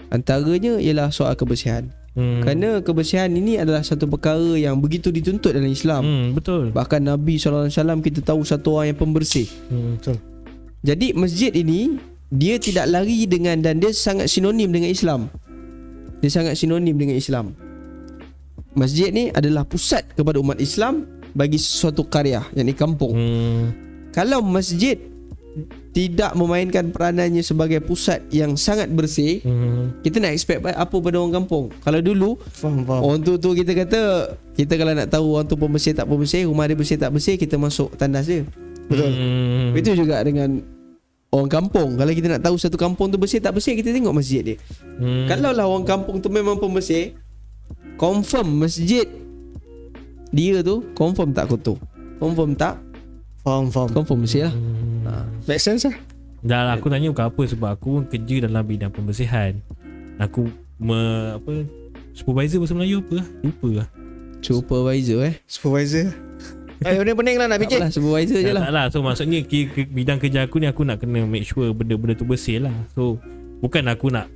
Antaranya ialah soal kebersihan. Kerana kebersihan ini adalah satu perkara yang begitu dituntut dalam Islam. Betul. Bahkan Nabi SAW kita tahu satu orang yang pembersih. Betul. Jadi masjid ini dia tidak lari dengan, dan dia sangat sinonim dengan Islam. Dia sangat sinonim dengan Islam. Masjid ni adalah pusat kepada umat Islam bagi sesuatu karya, yakni kampung. Kalau masjid tidak memainkan peranannya sebagai pusat yang sangat bersih, kita nak expect apa pada orang kampung? Kalau dulu Faham. orang tu kita kata, kita kalau nak tahu orang tu pembersih tak pembersih, rumah dia bersih tak bersih, kita masuk tandas dia. Betul. Itu juga dengan orang kampung. Kalau kita nak tahu satu kampung tu bersih tak bersih, kita tengok masjid dia. Kalau lah orang kampung tu memang pembersih, confirm masjid dia tu confirm tak kotor, confirm tak, Faham. confirm bersih lah. Make sense lah. Dah lah, aku tanya bukan apa, sebab aku kerja dalam bidang pembersihan. Aku supervisor bahasa Melayu apa lah? Lupa lah. Supervisor Supervisor. Pening lah nak fikir. tak lah, supervisor je lah. Tak lah. So maksudnya bidang kerja aku ni, aku nak kena make sure benda-benda tu bersih lah. So bukan aku nak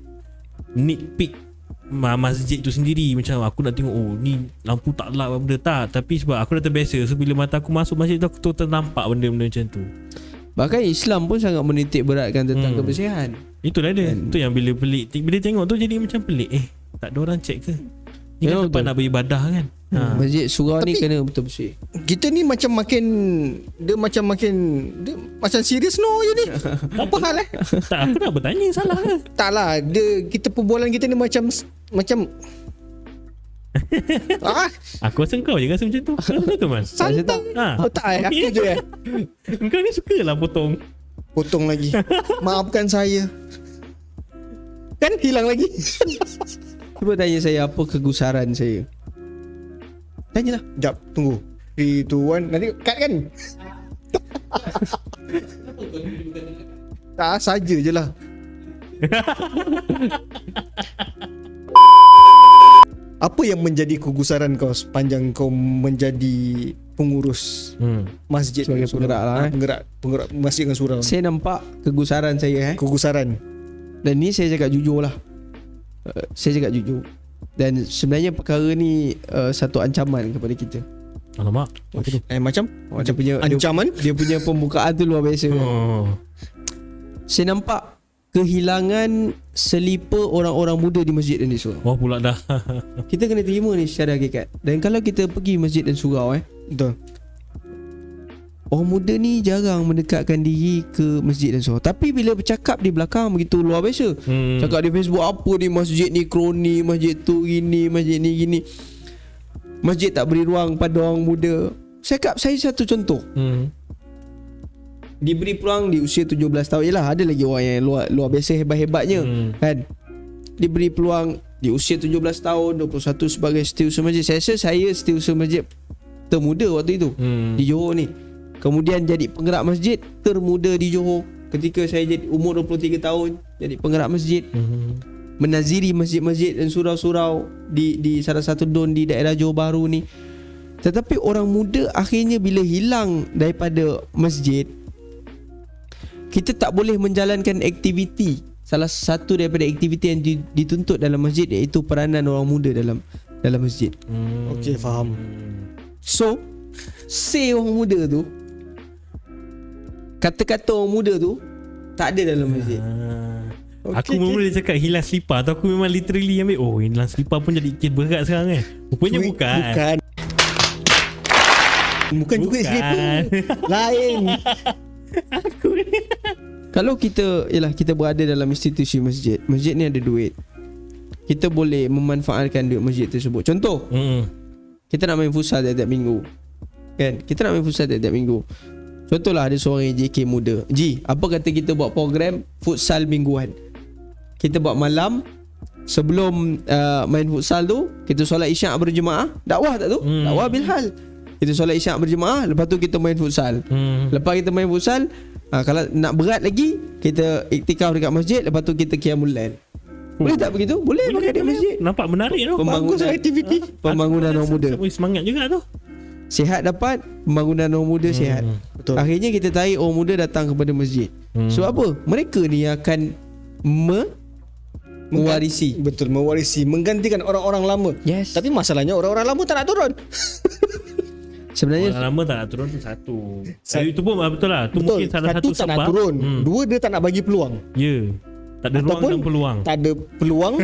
nitpick masjid tu sendiri, macam aku nak tengok ni lampu tak lap benda tak. Tapi sebab aku dah terbiasa, so bila mata aku masuk masjid tu, aku ternampak benda-benda macam tu. Bahkan Islam pun sangat menitik beratkan tentang kebersihan. Itulah dia. Itu yang bila pelik, bila tengok tu jadi macam pelik. Tak ada orang check ke? Ni kan tempat nak beribadah kan. Masjid surau ni Tapi- kena betul bersih. Kita ni macam makin dia macam serius je ni. Apa hal Tak, aku nak bertanya salah ke? Tak lah, kita perbualan kita ni macam Aku rasa kau je rasa macam tu. Kau rasa tu Mas? santang. Oh tak, aku je Kau ni suka lah potong. potong lagi. Maafkan saya. Kan hilang lagi. Cuba tanya saya apa kegusaran saya. Tanyalah. Jap, tunggu. 3, 2, 1. Nanti cut kan? Tak, saja je lah. Apa yang menjadi kegusaran kau sepanjang kau menjadi pengurus masjid Sebagai dan surau? penggerak lah, Penggerak masjid dan surau. Saya nampak kegusaran saya Kegusaran. Dan ni saya cakap jujur lah. Saya cakap jujur. Dan sebenarnya perkara ni satu ancaman kepada kita. Alamak. Apa tu? Macam Dia punya ancaman. dia punya pembukaan tu luar biasa. Oh. Saya nampak kehilangan selipar orang-orang muda di masjid dan di surau. Wah pula dah. Kita kena terima ni secara hakikat. Dan kalau kita pergi masjid dan surau Betul. orang muda ni jarang mendekatkan diri ke masjid dan surau. Tapi bila bercakap di belakang begitu luar biasa. Cakap di Facebook apa ni masjid ni kroni, masjid tu gini, masjid ni gini. Masjid tak beri ruang pada orang muda. Saya satu contoh. Diberi peluang di usia 17 tahun. Yalah, ada lagi orang yang luar biasa hebat-hebatnya kan. Diberi peluang di usia 17 tahun, 21 sebagai setiausaha masjid. Saya rasa saya setiausaha masjid termuda waktu itu di Johor ni. Kemudian jadi penggerak masjid termuda di Johor ketika saya jadi umur 23 tahun, jadi penggerak masjid. Menaziri masjid-masjid dan surau-surau di salah satu don di daerah Johor Bahru ni. Tetapi orang muda akhirnya bila hilang daripada masjid, kita tak boleh menjalankan aktiviti. Salah satu daripada aktiviti yang dituntut dalam masjid iaitu peranan orang muda dalam masjid. Okey, faham. So, say orang muda tu, kata-kata orang muda tu tak ada dalam masjid. Aku mula cakap hilang selipar, atau aku memang literally ambil hilang selipar pun jadi kit berat sekarang Rupanya bukan. Bukan juga selipar. Lain. Kalau kita berada dalam institusi masjid ni ada duit, kita boleh memanfaatkan duit masjid tersebut. Contoh, kita nak main futsal tiap-tiap minggu kan? Kita nak main futsal tiap-tiap minggu. Contohlah ada seorang JK muda, Ji, apa kata kita buat program futsal mingguan? Kita buat malam sebelum main futsal tu, kita solat isyak berjemaah. Dakwah tak tu? Dakwah Bilhal. Kita solat isyak berjemaah, lepas tu kita main futsal. Lepas kita main futsal, kalau nak berat lagi, kita iktikaf dekat masjid, lepas tu kita qiyamul lail. Boleh tak begitu? Boleh pakai di masjid. Nampak menarik tu. Bagus aktiviti. Pembangunan orang muda. Semangat juga tu. Sihat dapat, pembangunan orang muda sihat. Betul. Akhirnya kita tarik orang muda datang kepada masjid. Sebab apa? Mereka ni akan mewarisi. Betul, mewarisi, menggantikan orang-orang lama. Yes. Tapi masalahnya orang-orang lama tak nak turun. Sebenarnya orang lama tak nak turun tu satu. Itu pun betul lah. Tu mungkin salah satu tak sebab. nak turun. Dua, dia tak nak bagi peluang. Ya. Tak ada ruang dan peluang. Tak ada peluang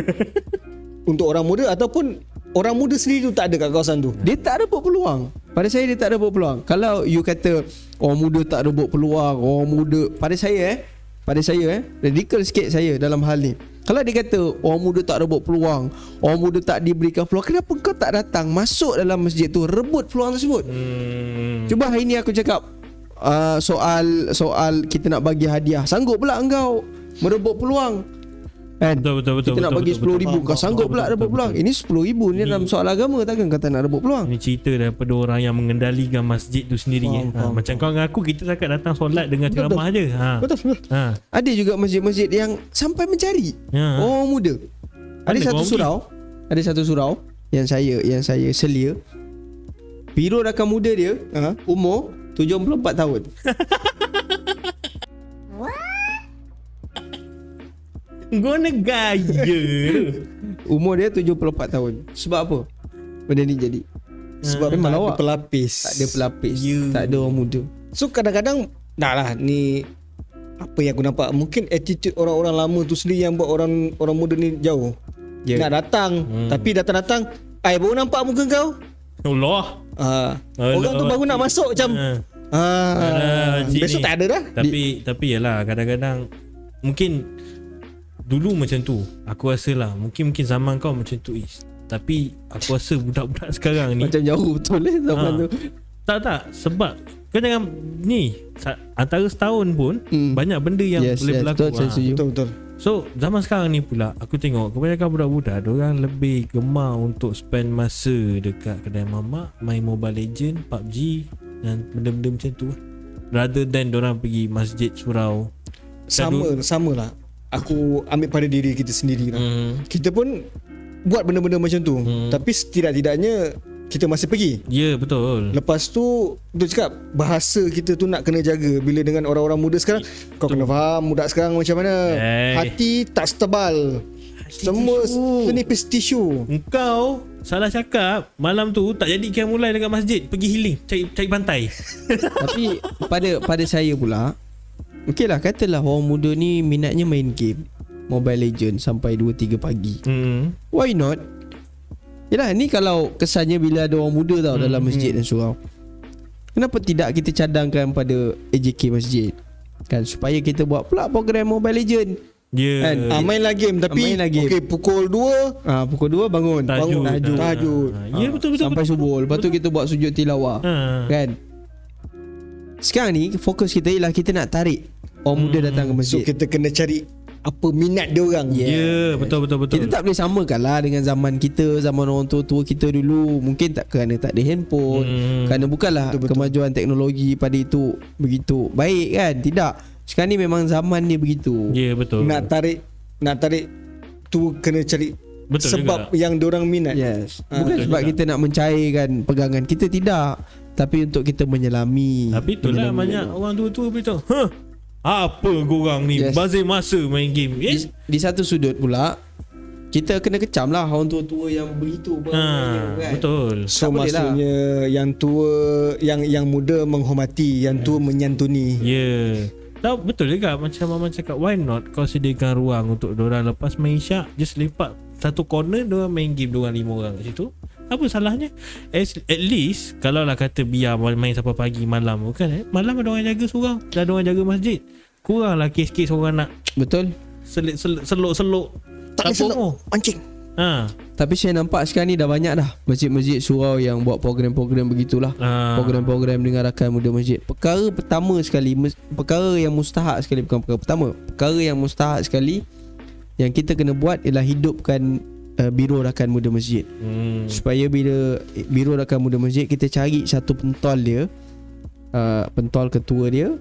untuk orang muda, ataupun orang muda sendiri tu tak ada kat kawasan tu. dia tak ada buat peluang. Pada saya dia tak ada buat peluang. Kalau you kata orang muda tak ada buat peluang, orang muda, pada saya radikal sikit saya dalam hal ni. Kalau dia kata orang muda tak ada buat peluang, orang muda tak diberikan peluang, kenapa kau tak datang masuk dalam masjid tu rebut peluang tersebut? Cuba hari ni aku cakap soal kita nak bagi hadiah. Sanggup pula engkau merebut peluang kan? Betul. Kita nak bagi 10,000, kau sanggup pula rebut peluang. Ini 10,000 ni dalam soal agama, takkan kata nak rebut peluang? Ini cerita daripada orang yang mengendalikan masjid tu sendiri. Macam kau dengan aku, kita takkan datang solat dengan ceramah je. Betul. Ada juga masjid-masjid yang sampai mencari orang muda. Ada satu surau yang saya selia. Biro rakam muda dia umur 74 tahun. Guna gaya. Umur dia 74 tahun. Sebab apa benda ni jadi? Sebab memang tak lawak. ada pelapis. Tak ada pelapis, tak ada orang muda. So kadang-kadang ni apa yang aku nampak, mungkin attitude orang-orang lama tu sendiri yang buat orang muda ni jauh. Nak datang, tapi datang-datang, baru nampak muka kau. Allah. Orang tu baru nak masuk macam besok tak ada dah. Tapi yalah, kadang-kadang mungkin dulu macam tu. Aku rasa lah mungkin zaman kau macam tu tapi aku rasa budak-budak sekarang ni macam jauh betul zaman tu. Tak sebab kau jangan ni antara setahun pun banyak benda yang boleh berlaku. Betul. So zaman sekarang ni pula aku tengok kebanyakan budak-budak diorang lebih gemar untuk spend masa dekat kedai mamak, main Mobile Legend, PUBG dan benda-benda macam tu, rather than diorang pergi masjid surau. Sama lah. Aku ambil pada diri kita sendiri lah. Kita pun buat benda-benda macam tu, tapi setidak-tidaknya kita masih pergi. Ya, betul. Lepas tu cakap bahasa kita tu nak kena jaga. Bila dengan orang-orang muda sekarang, kau kena faham budak sekarang macam mana. Hati tak setebal, semua senipis tisu. Engkau salah cakap. Malam tu tak jadi qiyamul lail dekat masjid, pergi healing, cari pantai. Tapi pada saya pula, okey lah, katalah orang muda ni minatnya main game Mobile Legend sampai 2-3 pagi. Why not? Yalah, ni kalau kesannya bila ada orang muda tau dalam masjid dan surau. Kenapa tidak kita cadangkan pada AJK Masjid kan, supaya kita buat pula program Mobile Legend. Ya. Mainlah game tapi mainlah game. okey pukul 2 Pukul 2 bangun. tahajud. Ya betul. Sampai subuh. Lepas tu kita buat sujud tilawah. Kan? Sekarang ni fokus kita ialah kita nak tarik orang muda datang ke So masjid. kita kena cari apa minat dia orang. Ya, betul. Kita tak boleh samakan lah dengan zaman kita, zaman orang tua-tua kita dulu. Mungkin tak kerana tak ada handphone, kerana bukanlah kemajuan teknologi pada itu begitu baik kan. Tidak. Sekarang ni memang zaman dia begitu. Ya, betul. Nak tarik tu kena cari Betul sebab juga. yang diorang minat. Yes. Bukan betul sebab juga. kita nak mencairkan pegangan kita, tidak. Tapi untuk kita menyelami. Tapi itulah banyak orang tua-tua beritahu, apa korang ni bazir masa main game. Yes. Di satu sudut pula kita kena kecam lah orang tua-tua yang begitu kan? Betul. So Tak boleh lah. maksudnya yang tua, yang muda menghormati, yang tua menyantuni. Ya. Tahu betul juga macam Mama cakap, why not kau sediakan ruang untuk diorang lepas main isyak just lepak satu corner, diorang main game diorang 5 orang kat situ. Apa salahnya? At least kalau lah kata biar main sampai pagi malam, bukan malam ada orang jaga seorang, dah ada orang jaga masjid. Kuranglah kes-kes orang nak Betul. selok-selok Tak boleh selok, mancing. Tapi saya nampak sekarang ni dah banyak dah masjid-masjid surau yang buat program-program begitulah. Program-program dengan rakan muda masjid. Perkara pertama sekali, perkara yang mustahak sekali, bukan perkara pertama, perkara yang mustahak sekali yang kita kena buat ialah hidupkan biro rakan muda masjid. Supaya bila biro rakan muda masjid, kita cari satu pentol dia, pentol ketua dia,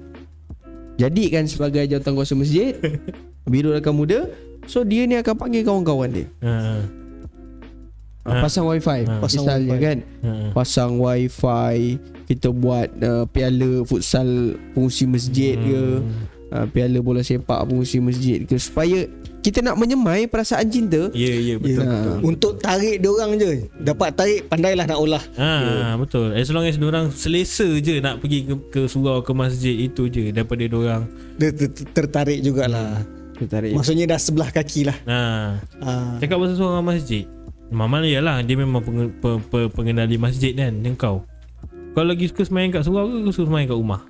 jadikan sebagai jawatankuasa masjid biro rakan muda. So dia ni akan panggil kawan-kawan dia, pasang wifi, misalnya kan, pasang wifi, kita buat piala futsal pengusi masjid ke, piala bola sepak pengusi masjid ke, supaya kita nak menyemai perasaan cinta. Ya betul. Untuk tarik dia orang je. Dapat tarik, pandailah nak olah. Betul. As long as diorang selesa je nak pergi ke surau, ke masjid, itu je daripada diorang Dia tertarik jugalah. Tertarik. Maksudnya dah sebelah kaki lah. Cakap pasal seorang masjid, Mama yalah dia memang pengendali masjid kan. Dan kau lagi suka semain kat surau ke suka semain kat rumah?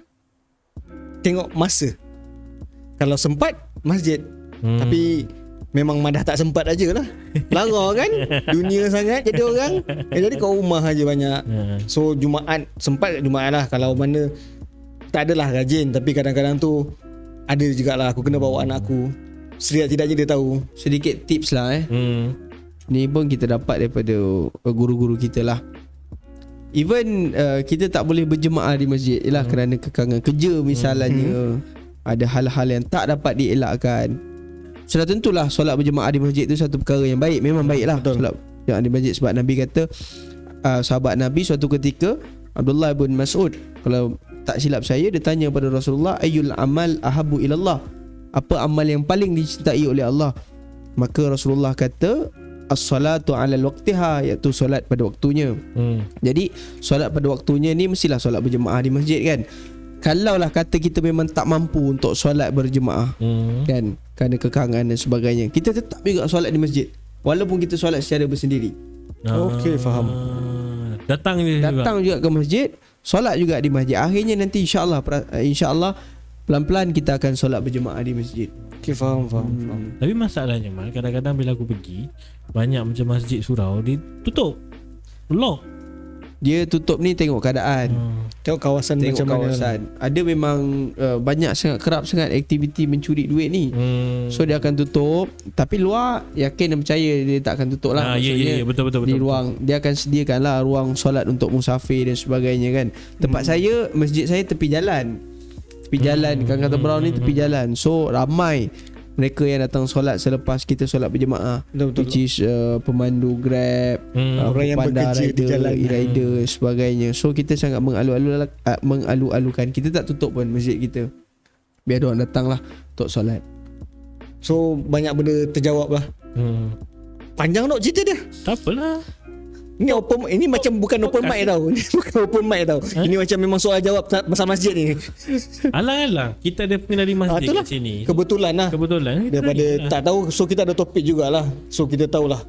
Tengok masa. Kalau sempat, masjid. Tapi memang madah tak sempat aja lah. Lara kan, dunia sangat jadi orang. Jadi kat rumah aja banyak. So Jumaat, sempat Jumaat lah. Kalau mana tak adalah rajin, tapi kadang-kadang tu ada jugalah aku kena bawa anak aku. Setidak-tidaknya dia tahu. Sedikit tips lah ni pun kita dapat daripada guru-guru kita lah. Even kita tak boleh berjemaah di masjid ialah kerana kekangan kerja misalnya, ada hal-hal yang tak dapat dielakkan. Sudah tentulah solat berjemaah di masjid tu satu perkara yang baik. Memang baiklah solat yang di masjid, sebab Nabi kata, sahabat Nabi suatu ketika, Abdullah bin Mas'ud, kalau tak silap saya, dia tanya pada Rasulullah, ayyul amal ahabu ilallah, apa amal yang paling dicintai oleh Allah? Maka Rasulullah kata, as-salatu ala waqtiha, iaitu solat pada waktunya. Jadi solat pada waktunya ni mestilah solat berjemaah di masjid kan. Kalaulah kata kita memang tak mampu untuk solat berjemaah kan, kerana kekangan dan sebagainya, kita tetap juga solat di masjid walaupun kita solat secara bersendiri. Okey, faham. Datang juga ke masjid, solat juga di masjid. Akhirnya nanti insya-Allah pelan-pelan kita akan solat berjemaah di masjid. Okey, faham. Tapi masalahnya Mal, kadang-kadang bila aku pergi banyak macam masjid surau, dia tutup, lock. Dia tutup ni tengok keadaan. Tengok kawasan Tengok macam kawasan. mana. Ada memang banyak sangat kerap sangat aktiviti mencuri duit ni. So dia akan tutup. Tapi luar yakin dan percaya dia tak akan tutup lah. Ya, betul. Di ruang dia akan sediakan lah ruang solat untuk musafir dan sebagainya kan. Tempat saya, masjid saya tepi jalan. Tepi jalan, Kata Brown ni tepi jalan. So ramai mereka yang datang solat selepas kita solat berjemaah. Betul. Which is pemandu Grab, orang yang bekerja di jalan, rider sebagainya. So kita sangat mengalu-alukan. Kita tak tutup pun masjid kita, biar diorang datang lah untuk solat. So banyak benda terjawab lah. Panjang tak cerita dia. Tak apalah. Ini macam bukan open mic tau. Ini bukan open mic tau. Ini macam memang soal jawab pasal masjid ni. Alang-alang kita ada pengendali masjid Itulah. kat sini. Kebetulan lah. Kebetulan. Daripada tak tahu, so kita ada topik jugalah. So kita tahulah.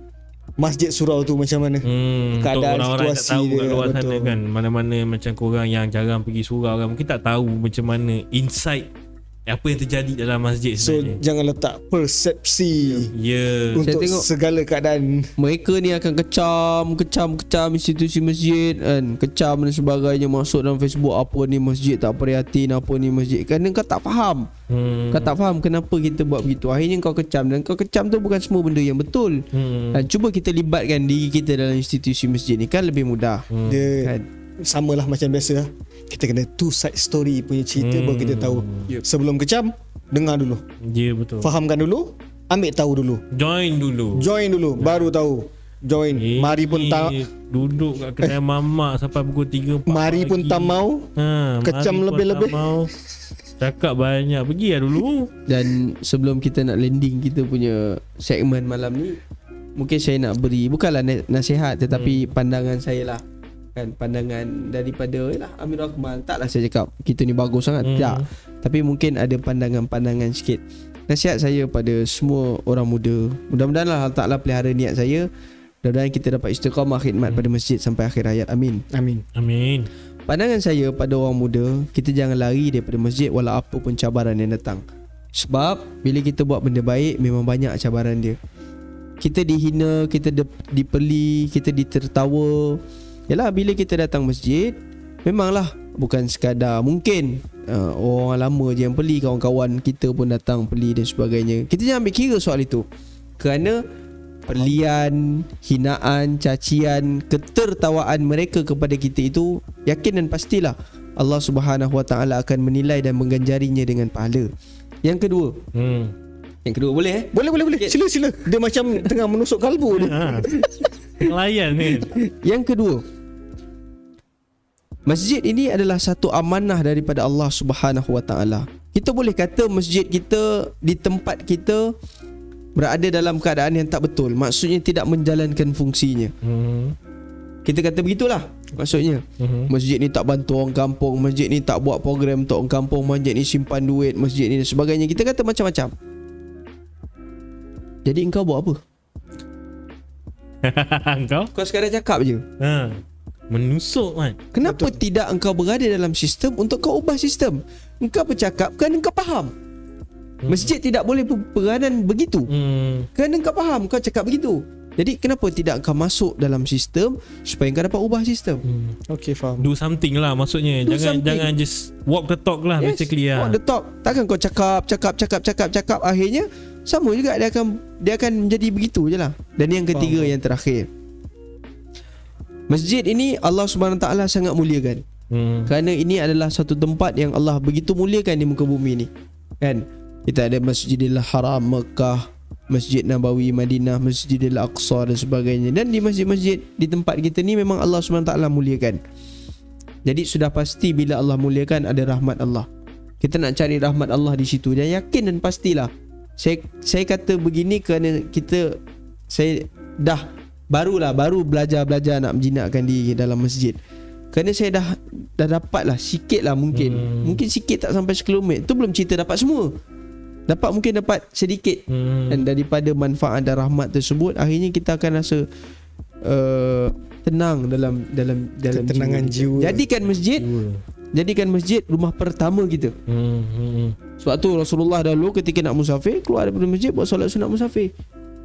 Masjid Surau tu macam mana. Untuk Keadaan orang-orang yang tak situasi tahu kat dia, luar sana betul. kan, mana-mana macam korang yang jarang pergi surau kan, mungkin tak tahu macam mana inside apa yang terjadi dalam masjid So sebenarnya. jangan letak persepsi Ya. untuk Saya tengok segala keadaan. mereka ni akan kecam institusi masjid kan, kecam dan sebagainya, masuk dalam Facebook apa ni masjid tak prihatin, apa ni masjid, kerana kau tak faham. Kau tak faham kenapa kita buat begitu. Akhirnya kau kecam, dan kau kecam tu bukan semua benda yang betul. Dan cuba kita libatkan diri kita dalam institusi masjid ni kan lebih mudah. Dia Kan? samalah macam biasa lah. Kita kena two side story punya cerita baru kita tahu. Sebelum kecam, dengar dulu. Ya betul. Fahamkan dulu, ambil tahu dulu. Join dulu. Join dulu, baru tahu. Join. Mari pun tak duduk kat kedai mamak sampai pukul 3 4 mari pun tak mau. Kecam mari pun lebih-lebih. tak mau. Cakap banyak, pergi lah dulu. Dan sebelum kita nak landing kita punya segmen malam ni, mungkin saya nak beri bukanlah nasihat tetapi pandangan saya lah. Kan, pandangan daripada Amirul Akmal. Taklah saya cakap kita ni bagus sangat, tak. Tapi mungkin ada pandangan-pandangan sikit. Nasihat saya pada semua orang muda, mudah-mudahan lah Allah Ta'ala pelihara niat saya. Mudah-mudahan kita dapat istiqamah khidmat pada masjid sampai akhir hayat. Amin. Amin. Amin. Pandangan saya pada orang muda, kita jangan lari daripada masjid walau apa pun cabaran yang datang. Sebab bila kita buat benda baik, memang banyak cabaran dia. Kita dihina, kita dipeli, kita ditertawa. Yalah, bila kita datang masjid, memanglah bukan sekadar mungkin orang lama je yang peli, kawan-kawan kita pun datang peli dan sebagainya. Kita jangan ambil kira soal itu. Kerana pelian, hinaan, cacian, ketertawaan mereka kepada kita itu, yakin dan pastilah Allah Subhanahu Wa Taala akan menilai dan mengganjarinya dengan pahala. Yang kedua, yang kedua boleh Boleh. Sila. Dia macam tengah menusuk kalbu dia. Layan ni. Yang kedua, masjid ini adalah satu amanah daripada Allah Subhanahu Wa Taala. Kita boleh kata masjid kita di tempat kita berada dalam keadaan yang tak betul, maksudnya tidak menjalankan fungsinya. Kita kata begitulah. Maksudnya masjid ni tak bantu orang kampung, masjid ni tak buat program untuk orang kampung, masjid ni simpan duit, masjid ni dan sebagainya. Kita kata macam-macam. Jadi engkau buat apa? Kau sekadar cakap je. Menusuk kan. Kenapa tidak engkau berada dalam sistem untuk kau ubah sistem? Engkau bercakap kerana engkau faham. Masjid tidak boleh peranan begitu. Kerana engkau faham, kau cakap begitu. Jadi kenapa tidak engkau masuk dalam sistem supaya engkau dapat ubah sistem? Okay, faham. Do something lah maksudnya. Do Jangan something. just walk the talk lah, basically lah. Walk the talk. Takkan kau cakap akhirnya sama juga dia akan menjadi begitu je lah. Dan yang ketiga, yang terakhir, masjid ini Allah Subhanahu Taala sangat muliakan. Kerana ini adalah satu tempat yang Allah begitu muliakan di muka bumi ni. Kan? Kita ada Masjidil Haram Mekah, Masjid Nabawi Madinah, Masjidil Aqsa dan sebagainya. Dan di masjid-masjid di tempat kita ni memang Allah SWT muliakan. Jadi sudah pasti bila Allah muliakan ada rahmat Allah. Kita nak cari rahmat Allah di situ. Dan yakin dan pastilah. Saya kata begini kerana saya baru belajar nak menjinakkan diri dalam masjid. Kerana saya dah dapat lah sikit lah mungkin. Mungkin sikit tak sampai 10 minit. Itu belum cerita dapat semua. Mungkin dapat sedikit. Dan daripada manfaat dan rahmat tersebut, akhirnya kita akan rasa tenang dalam ketenangan jiwa. Jadikan masjid rumah pertama kita. Sebab tu Rasulullah dahulu ketika nak musafir, keluar daripada masjid buat solat sunat musafir.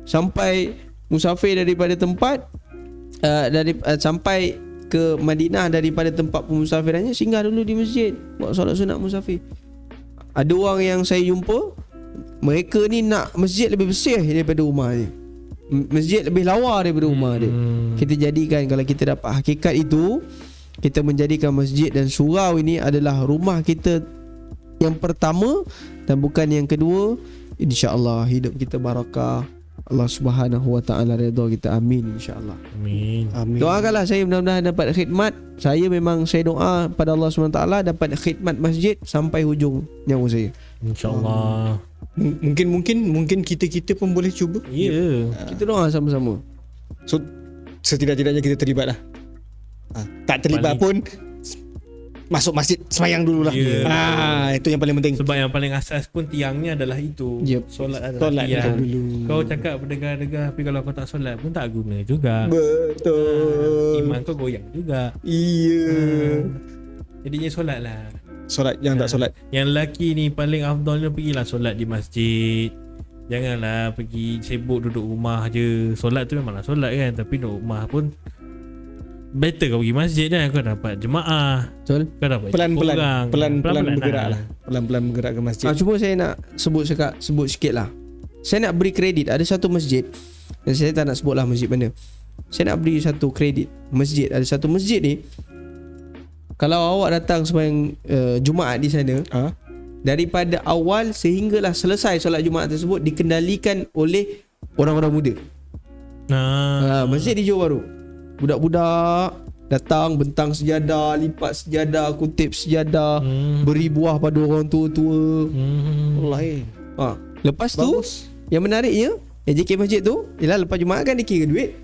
Sampai musafir daripada tempat sampai ke Madinah daripada tempat pemusafirannya, singgah dulu di masjid buat solat sunat musafir. Ada orang yang saya jumpa, mereka ni nak masjid lebih bersih daripada rumah dia. Masjid lebih lawa daripada rumah dia. Kita jadikan, kalau kita dapat hakikat itu, kita menjadikan masjid dan surau ini adalah rumah kita yang pertama dan bukan yang kedua. InsyaAllah hidup kita barakah, Allah Subhanahu Wa Taala redha kita. Amin, insya-Allah. Amin. Doakanlah saya mudah-mudahan dapat khidmat. Saya doa pada Allah Subhanahu Wa Taala dapat khidmat masjid sampai hujung nyawa saya. InsyaAllah. Mungkin kita pun boleh cuba. Ya. Kita doa sama-sama. So setidak-tidaknya kita terlibat lah. Tak terlibat pun masuk masjid sembahyang dululah. Itu yang paling penting. Sebab yang paling asas pun tiangnya adalah itu. Yep. Solat adalah Solat tiang. dulu. Kau cakap berdengar-dengar, tapi kalau kau tak solat pun tak guna juga. Betul. Iman kau goyang juga. Iya. Jadinya solat lah. Solat yang tak solat. Yang lelaki ni paling afdalnya pergilah solat di masjid. Janganlah pergi sibuk duduk rumah je. Solat tu memanglah solat kan, tapi duduk rumah pun better kau pergi masjid kan. Kau dapat jemaah, Betul. kau dapat Pelan-pelan orang. pelan-pelan bergerak lah. lah. Pelan-pelan bergerak ke masjid. Cuma saya nak sebut sikit lah. Saya nak beri kredit. Ada satu masjid, dan saya tak nak sebut lah masjid mana. Saya nak beri satu kredit masjid. Ada satu masjid ni, kalau awak datang sembahyang Jumaat di sana, daripada awal sehinggalah selesai solat Jumaat tersebut dikendalikan oleh orang-orang muda. Masjid di Johor Bahru, budak-budak datang bentang sejadah, lipat sejadah, kutip sejadah, beri buah pada orang tua-tua. Wallahi. Lepas tu yang menariknya, yang JK masjid tu ialah lepas Jumaat kan dia kira duit.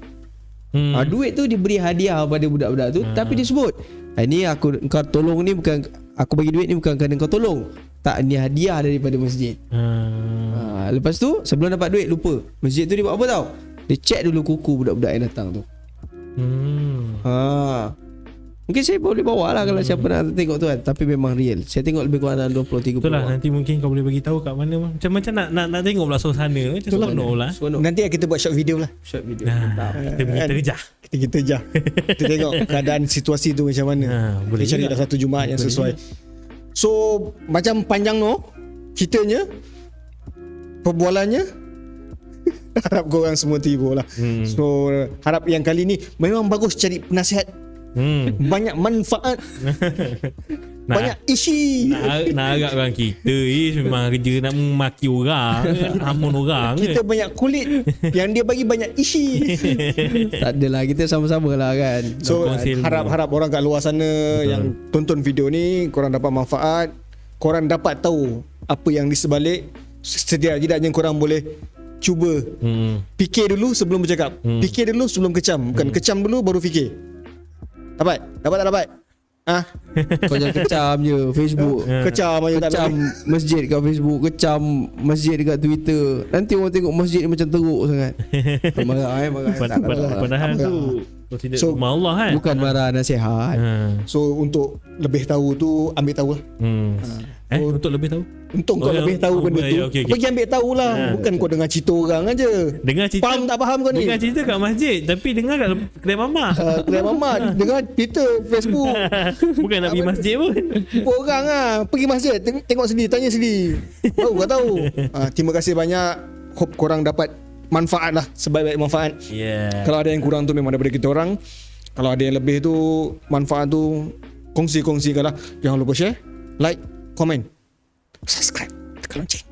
Duit tu diberi hadiah pada budak-budak tu, tapi dia sebut, ini kau tolong ni bukan, aku bagi duit ni bukan kerana kau tolong. Tak, ni hadiah daripada masjid. Lepas tu sebelum dapat duit lupa. Masjid tu dia buat apa tau? Dia check dulu kuku budak-budak yang datang tu. Mungkin saya boleh bawa lah kalau siapa nak tengok tu kan. Tapi memang real. Saya tengok lebih kurang dalam 20-30 Itulah orang. nanti mungkin kau boleh bagi tahu kat mana. Macam nak tengok pula suasana. Macam seronok lah. Nanti kita buat short video lah. Short video. Kita kerja. Kita je. Kita tengok keadaan situasi tu macam mana. Boleh Kita cari dah satu Jumaat yang sesuai. So macam panjang ceritanya, perbualannya, harap korang semua tiba lah. So harap yang kali ni memang bagus cari penasihat. Banyak manfaat. Banyak isi. Nak agak orang kita memang kerja nak memaki orang, hamun orang. Kita banyak kulit, yang dia bagi banyak isi. Tak adalah, kita sama-sama lah kan. So harap orang kat luar sana yang tonton video ni, korang dapat manfaat, korang dapat tahu apa yang di sebalik. Setidaknya korang boleh cuba fikir dulu sebelum bercakap. Fikir dulu sebelum kecam. Bukan kecam dulu baru fikir. Dapat tak dapat? Kau jangan kecam je Facebook. Kecam aja tak Kecam boleh. masjid kat Facebook, kecam masjid dekat Twitter. Nanti orang tengok masjid ni macam teruk sangat. Marah tak marah. Padahal tu consider So, rumah Allah kan. Bukan marah, nasihat. So untuk lebih tahu tu ambil tahu lah. Untuk lebih tahu. Untuk kau lebih tahu benda tu, okay. pergi ambil tahu lah. Bukan kau dengar cerita orang aja. Dengar cerita, Faham tak faham kau ni? dengar cerita kat masjid, tapi dengar kat kedai mamak. Kedai mamak, dengar Twitter, Facebook. Bukan nak pergi masjid pun. Orang pergi masjid, tengok sendiri, tanya sendiri. Baru kau tahu. Terima kasih banyak. Hope korang dapat manfaat lah, sebaik-baik manfaat. Kalau ada yang kurang tu memang daripada kita orang. Kalau ada yang lebih tu, manfaat tu kongsi-kongsikan lah. Jangan lupa share, like, komen, subscribe, tekan lonceng.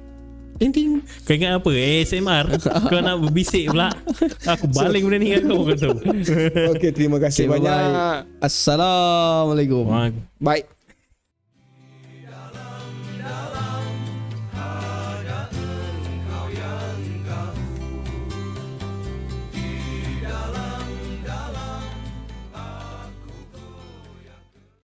Ting. Kau ingat apa? ASMR. Kau nak berbisik pula. Aku baling benda ni kat kau tahu. Okay, terima kasih banyak. Assalamualaikum. Bye.